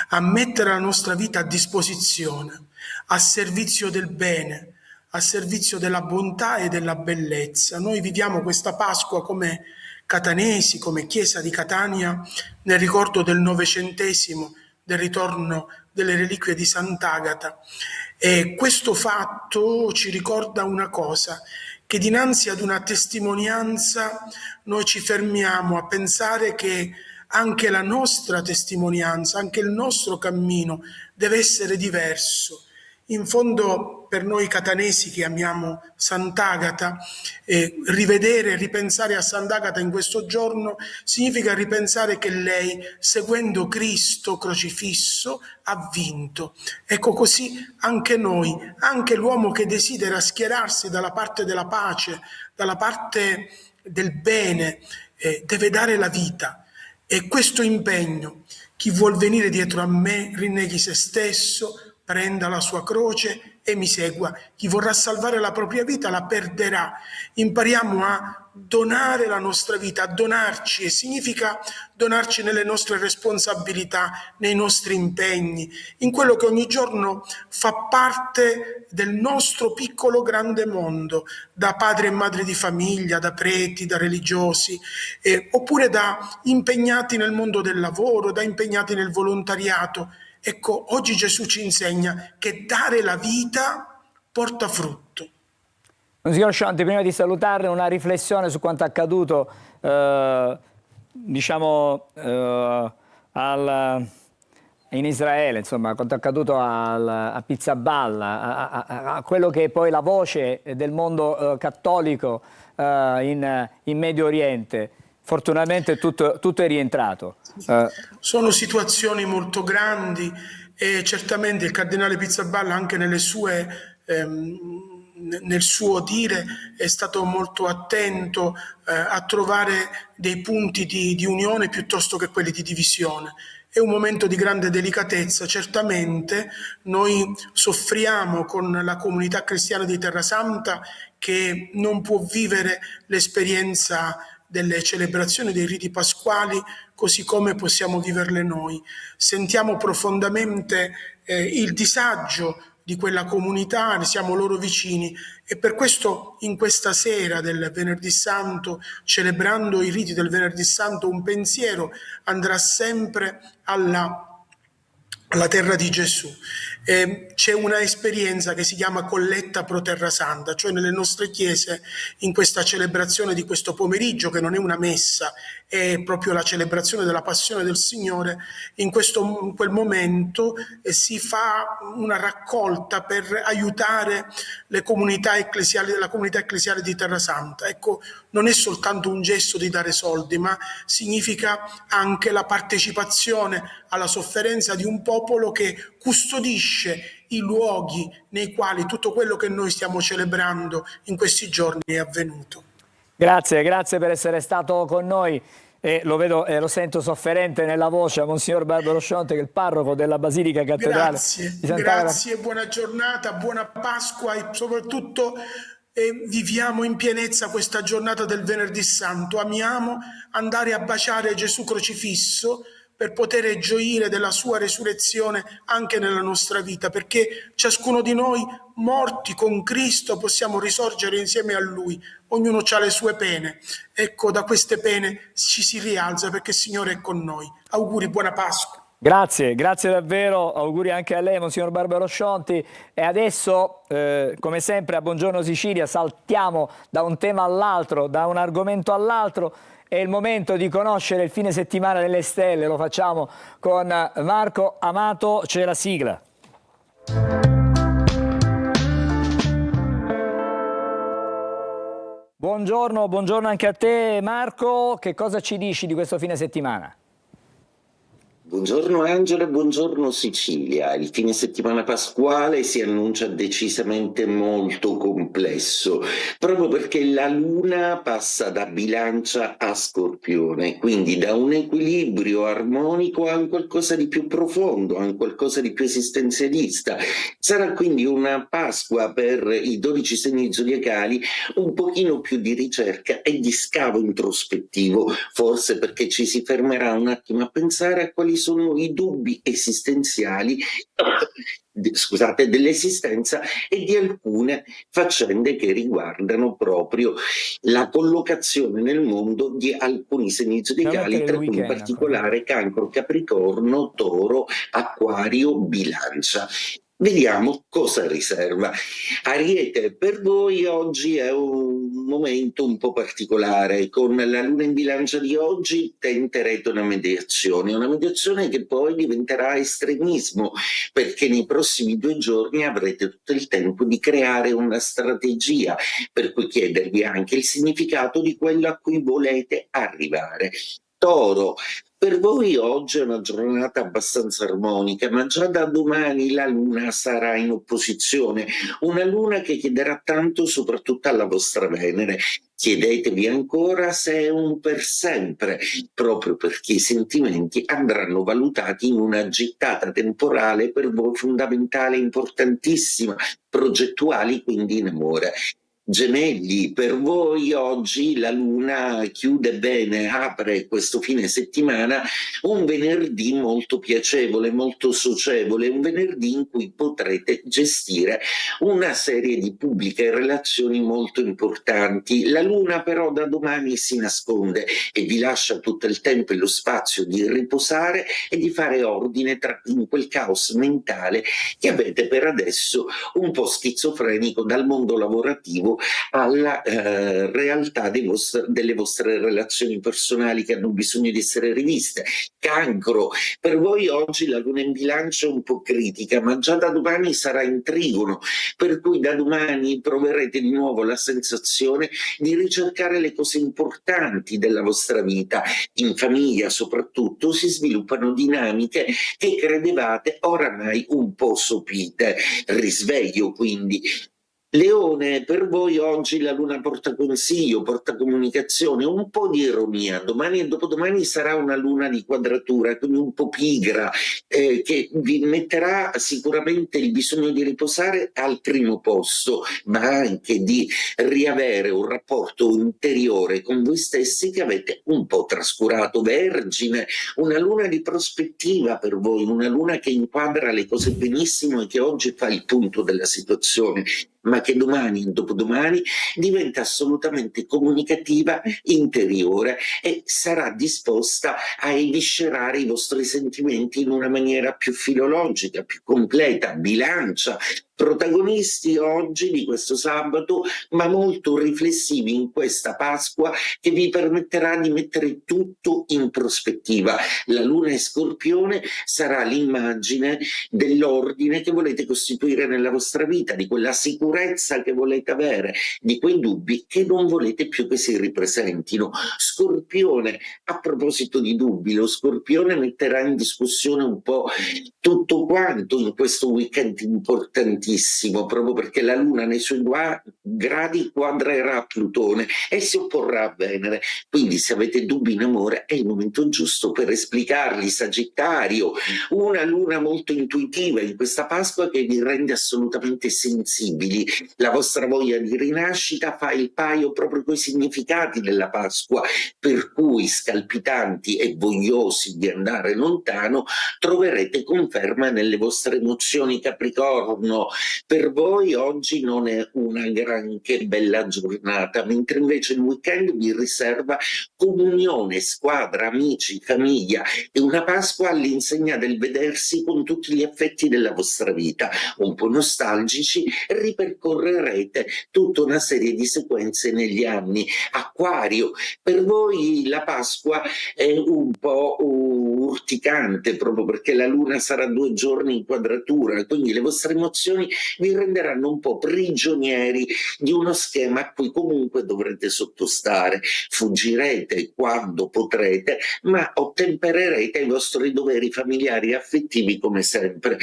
a mettere la nostra vita a disposizione, a servizio del bene, a servizio della bontà e della bellezza. Noi viviamo questa Pasqua come catanesi, come Chiesa di Catania, nel ricordo del Novecentesimo, del ritorno delle reliquie di Sant'Agata. E questo fatto ci ricorda una cosa, che dinanzi ad una testimonianza noi ci fermiamo a pensare che anche la nostra testimonianza, anche il nostro cammino deve essere diverso. In fondo, per noi catanesi che amiamo Sant'Agata, rivedere e ripensare a Sant'Agata in questo giorno significa ripensare che lei, seguendo Cristo crocifisso, ha vinto. Ecco, così anche noi, anche l'uomo che desidera schierarsi dalla parte della pace, dalla parte del bene, deve dare la vita. E questo impegno: chi vuol venire dietro a me, rinneghi se stesso, prenda la sua croce e mi segua. Chi vorrà salvare la propria vita la perderà. Impariamo a donare la nostra vita, a donarci, e significa donarci nelle nostre responsabilità, nei nostri impegni, in quello che ogni giorno fa parte del nostro piccolo grande mondo, da padri e madri di famiglia, da preti, da religiosi, oppure da impegnati nel mondo del lavoro, da impegnati nel volontariato. Ecco, oggi Gesù ci insegna che dare la vita porta frutto. Monsignor Scionti, prima di salutarle, una riflessione su quanto accaduto, in Israele, insomma, quanto accaduto a Pizzaballa, a quello che è poi la voce del mondo cattolico in Medio Oriente. Fortunatamente tutto è rientrato. Sono situazioni molto grandi, e certamente il cardinale Pizzaballa, anche nel suo dire, è stato molto attento a trovare dei punti di unione piuttosto che quelli di divisione. È un momento di grande delicatezza. Certamente noi soffriamo con la comunità cristiana di Terrasanta, che non può vivere l'esperienza delle celebrazioni dei riti pasquali così come possiamo viverle noi. Sentiamo profondamente il disagio di quella comunità, siamo loro vicini, e per questo in questa sera del Venerdì Santo, celebrando i riti del Venerdì Santo, un pensiero andrà sempre alla alla terra di Gesù. C'è una esperienza che si chiama Colletta pro Terra Santa, cioè nelle nostre chiese, in questa celebrazione di questo pomeriggio, che non è una messa, è proprio la celebrazione della passione del Signore, in quel momento si fa una raccolta per aiutare le comunità ecclesiali, la comunità ecclesiale di Terra Santa. Ecco, non è soltanto un gesto di dare soldi, ma significa anche la partecipazione alla sofferenza di un popolo che custodisce i luoghi nei quali tutto quello che noi stiamo celebrando in questi giorni è avvenuto. Grazie per essere stato con noi. Lo vedo e lo sento sofferente nella voce a Monsignor Barbaro Scionte, che è il parroco della Basilica Cattedrale di Sant'Agata. Grazie, buona giornata, buona Pasqua e soprattutto viviamo in pienezza questa giornata del Venerdì Santo. Amiamo andare a baciare Gesù crocifisso per poter gioire della sua resurrezione anche nella nostra vita, perché ciascuno di noi, morti con Cristo, possiamo risorgere insieme a Lui. Ognuno ha le sue pene. Ecco, da queste pene ci si rialza perché il Signore è con noi. Auguri, buona Pasqua. Grazie davvero, auguri anche a lei, Monsignor Barbaro Scionti. E adesso, come sempre, a Buongiorno Sicilia saltiamo da un tema all'altro, da un argomento all'altro. È il momento di conoscere il fine settimana delle stelle, lo facciamo con Marco Amato, c'è la sigla. Buongiorno anche a te Marco, che cosa ci dici di questo fine settimana? Buongiorno Angela, buongiorno Sicilia. Il fine settimana pasquale si annuncia decisamente molto complesso, proprio perché la Luna passa da Bilancia a Scorpione, quindi da un equilibrio armonico a un qualcosa di più profondo, a un qualcosa di più esistenzialista. Sarà quindi una Pasqua per i 12 segni zodiacali un pochino più di ricerca e di scavo introspettivo, forse perché ci si fermerà un attimo a pensare a quali sono i dubbi esistenziali dell'esistenza e di alcune faccende che riguardano proprio la collocazione nel mondo di alcuni segni zodiacali, tra cui in particolare Cancro, Capricorno, Toro, Acquario, Bilancia. Vediamo cosa riserva. Ariete, per voi oggi è un momento un po' particolare. Con la Luna in Bilancia di oggi tenterete una mediazione che poi diventerà estremismo, perché nei prossimi 2 giorni avrete tutto il tempo di creare una strategia, per cui chiedervi anche il significato di quello a cui volete arrivare. Toro, per voi oggi è una giornata abbastanza armonica, ma già da domani la Luna sarà in opposizione, una Luna che chiederà tanto soprattutto alla vostra Venere. Chiedetevi ancora se è un per sempre, proprio perché i sentimenti andranno valutati in una gittata temporale per voi fondamentale, importantissima, progettuali, quindi in amore. Gemelli, per voi oggi la Luna chiude bene, apre questo fine settimana un venerdì molto piacevole, molto socievole, un venerdì in cui potrete gestire una serie di pubbliche relazioni molto importanti. La Luna però da domani si nasconde e vi lascia tutto il tempo e lo spazio di riposare e di fare ordine in quel caos mentale che avete per adesso un po' schizofrenico dal mondo lavorativo alla realtà delle vostre relazioni personali che hanno bisogno di essere riviste. Cancro, per voi oggi la Luna in Bilancia è un po' critica, ma già da domani sarà in Trigono, per cui da domani proverete di nuovo la sensazione di ricercare le cose importanti della vostra vita. In famiglia soprattutto si sviluppano dinamiche che credevate oramai un po' sopite. Risveglio quindi. Leone, per voi oggi la Luna porta consiglio, porta comunicazione, un po' di ironia. Domani e dopodomani sarà una Luna di quadratura, quindi un po' pigra, che vi metterà sicuramente il bisogno di riposare al primo posto, ma anche di riavere un rapporto interiore con voi stessi che avete un po' trascurato. Vergine, una Luna di prospettiva per voi, una Luna che inquadra le cose benissimo e che oggi fa il punto della situazione. ma che domani e dopodomani diventa assolutamente comunicativa, interiore e sarà disposta a eviscerare i vostri sentimenti in una maniera più filologica, più completa, bilancia. Protagonisti oggi di questo sabato, ma molto riflessivi in questa Pasqua che vi permetterà di mettere tutto in prospettiva. La luna in Scorpione sarà l'immagine dell'ordine che volete costituire nella vostra vita, di quella sicurezza che volete avere, di quei dubbi che non volete più che si ripresentino. Scorpione, a proposito di dubbi, lo Scorpione metterà in discussione un po' tutto quanto in questo weekend importantissimo, proprio perché la Luna nei suoi gradi quadrerà Plutone e si opporrà a Venere. Quindi se avete dubbi in amore è il momento giusto per esplicarli. Sagittario, una Luna molto intuitiva in questa Pasqua che vi rende assolutamente sensibili. La vostra voglia di rinascita fa il paio proprio coi significati della Pasqua, per cui scalpitanti e vogliosi di andare lontano troverete conferma nelle vostre emozioni. Capricorno, per voi oggi non è una granché bella giornata, mentre invece il weekend vi riserva comunione, squadra, amici, famiglia e una Pasqua all'insegna del vedersi con tutti gli affetti della vostra vita. Un po' nostalgici, ripercorrerete tutta una serie di sequenze negli anni. Acquario, per voi la Pasqua è un po' urticante proprio perché la Luna sarà 2 giorni in quadratura, quindi le vostre emozioni vi renderanno un po' prigionieri di uno schema a cui comunque dovrete sottostare. Fuggirete quando potrete, ma ottempererete ai vostri doveri familiari e affettivi come sempre.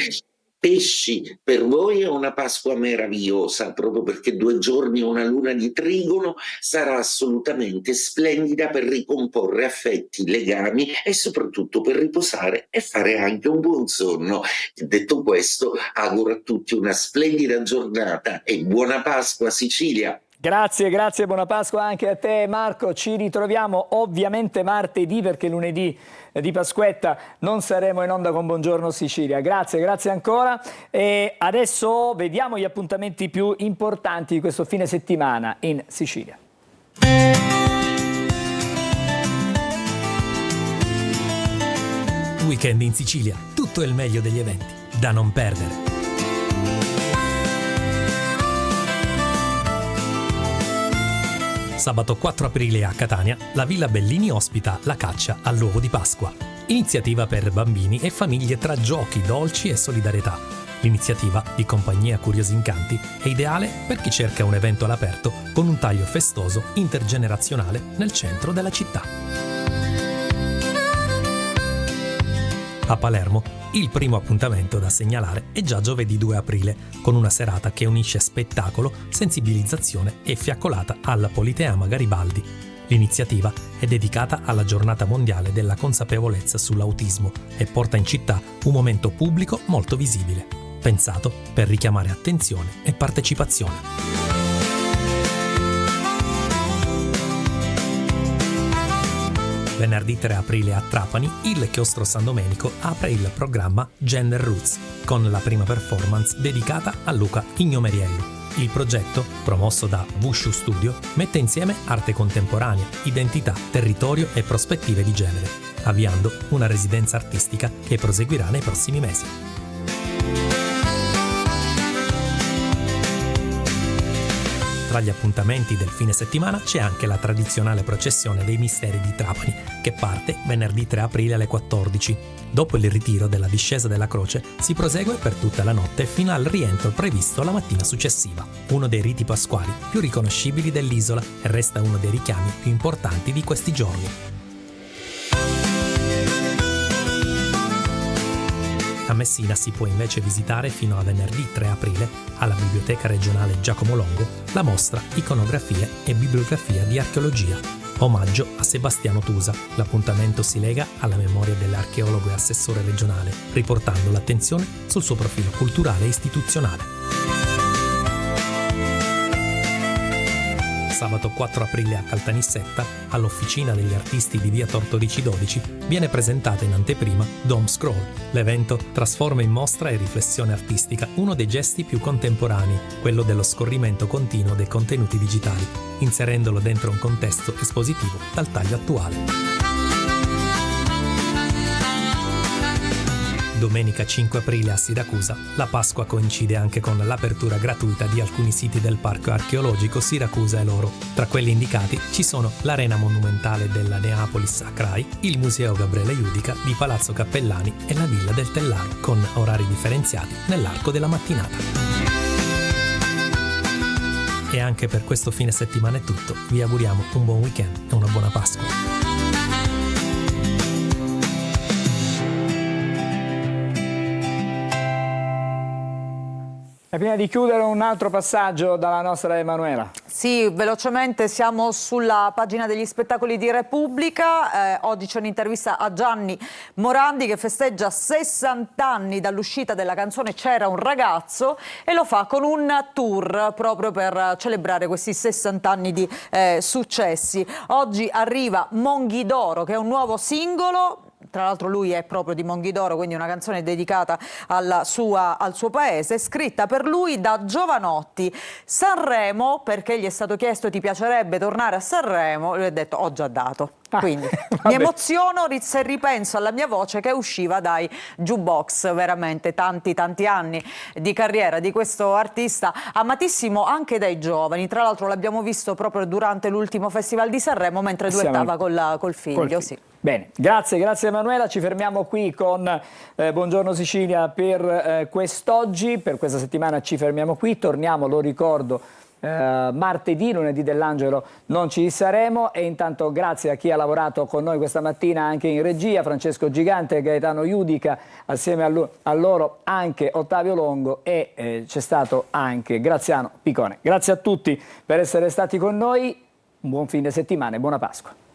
Pesci, per voi è una Pasqua meravigliosa, proprio perché 2 giorni e una luna di trigono sarà assolutamente splendida per ricomporre affetti, legami e soprattutto per riposare e fare anche un buon sonno. Detto questo, auguro a tutti una splendida giornata e buona Pasqua Sicilia! Grazie, buona Pasqua anche a te Marco, ci ritroviamo ovviamente martedì perché lunedì di Pasquetta non saremo in onda con Buongiorno Sicilia. Grazie ancora e adesso vediamo gli appuntamenti più importanti di questo fine settimana in Sicilia. Weekend in Sicilia, tutto il meglio degli eventi, da non perdere. Sabato 4 aprile a Catania, la Villa Bellini ospita la caccia all'uovo di Pasqua. Iniziativa per bambini e famiglie tra giochi, dolci e solidarietà. L'iniziativa, di compagnia Curiosi Incanti, è ideale per chi cerca un evento all'aperto con un taglio festoso intergenerazionale nel centro della città. A Palermo, il primo appuntamento da segnalare è già giovedì 2 aprile, con una serata che unisce spettacolo, sensibilizzazione e fiaccolata alla Politeama Garibaldi. L'iniziativa è dedicata alla Giornata Mondiale della Consapevolezza sull'autismo e porta in città un momento pubblico molto visibile, pensato per richiamare attenzione e partecipazione. Venerdì 3 aprile a Trapani, il Chiostro San Domenico apre il programma Gender Roots, con la prima performance dedicata a Luca Ignomeriello. Il progetto, promosso da Wushu Studio, mette insieme arte contemporanea, identità, territorio e prospettive di genere, avviando una residenza artistica che proseguirà nei prossimi mesi. Tra gli appuntamenti del fine settimana c'è anche la tradizionale processione dei Misteri di Trapani, che parte venerdì 3 aprile alle 14. Dopo il ritiro della discesa della croce si prosegue per tutta la notte fino al rientro previsto la mattina successiva. Uno dei riti pasquali più riconoscibili dell'isola e resta uno dei richiami più importanti di questi giorni. A Messina si può invece visitare fino a venerdì 3 aprile alla Biblioteca Regionale Giacomo Longo la mostra Iconografie e Bibliografia di Archeologia, omaggio a Sebastiano Tusa. L'appuntamento si lega alla memoria dell'archeologo e assessore regionale, riportando l'attenzione sul suo profilo culturale e istituzionale. sabato 4 aprile a Caltanissetta, all'Officina degli Artisti di via Tortorici 12, viene presentata in anteprima Dome Scroll. L'evento trasforma in mostra e riflessione artistica uno dei gesti più contemporanei, quello dello scorrimento continuo dei contenuti digitali, inserendolo dentro un contesto espositivo dal taglio attuale. Domenica 5 aprile a Siracusa, la Pasqua coincide anche con l'apertura gratuita di alcuni siti del Parco Archeologico Siracusa e Loro. Tra quelli indicati ci sono l'Arena Monumentale della Neapolis a Crai, il Museo Gabriele Judica di Palazzo Cappellani e la Villa del Tellaro, con orari differenziati nell'arco della mattinata. E anche per questo fine settimana è tutto. Vi auguriamo un buon weekend e una buona Pasqua. E prima di chiudere un altro passaggio dalla nostra Emanuela. Sì, velocemente siamo sulla pagina degli spettacoli di Repubblica. Oggi c'è un'intervista a Gianni Morandi che festeggia 60 anni dall'uscita della canzone C'era un ragazzo e lo fa con un tour proprio per celebrare questi 60 anni di successi. Oggi arriva Monghidoro, che è un nuovo singolo. Tra l'altro lui è proprio di Monghidoro, quindi una canzone dedicata al suo paese, scritta per lui da Giovanotti. Sanremo, perché gli è stato chiesto ti piacerebbe tornare a Sanremo, lui ha detto ho già dato. Quindi mi emoziono se ripenso alla mia voce che usciva dai jukebox, veramente tanti anni di carriera di questo artista, amatissimo anche dai giovani. Tra l'altro l'abbiamo visto proprio durante l'ultimo Festival di Sanremo mentre duettava col figlio. Sì. Bene, grazie Emanuela, ci fermiamo qui con Buongiorno Sicilia per quest'oggi, per questa settimana ci fermiamo qui, torniamo, lo ricordo, martedì, lunedì dell'Angelo non ci saremo e intanto grazie a chi ha lavorato con noi questa mattina anche in regia, Francesco Gigante, Gaetano Judica, assieme a loro anche Ottavio Longo e c'è stato anche Graziano Picone. Grazie a tutti per essere stati con noi, un buon fine settimana e buona Pasqua.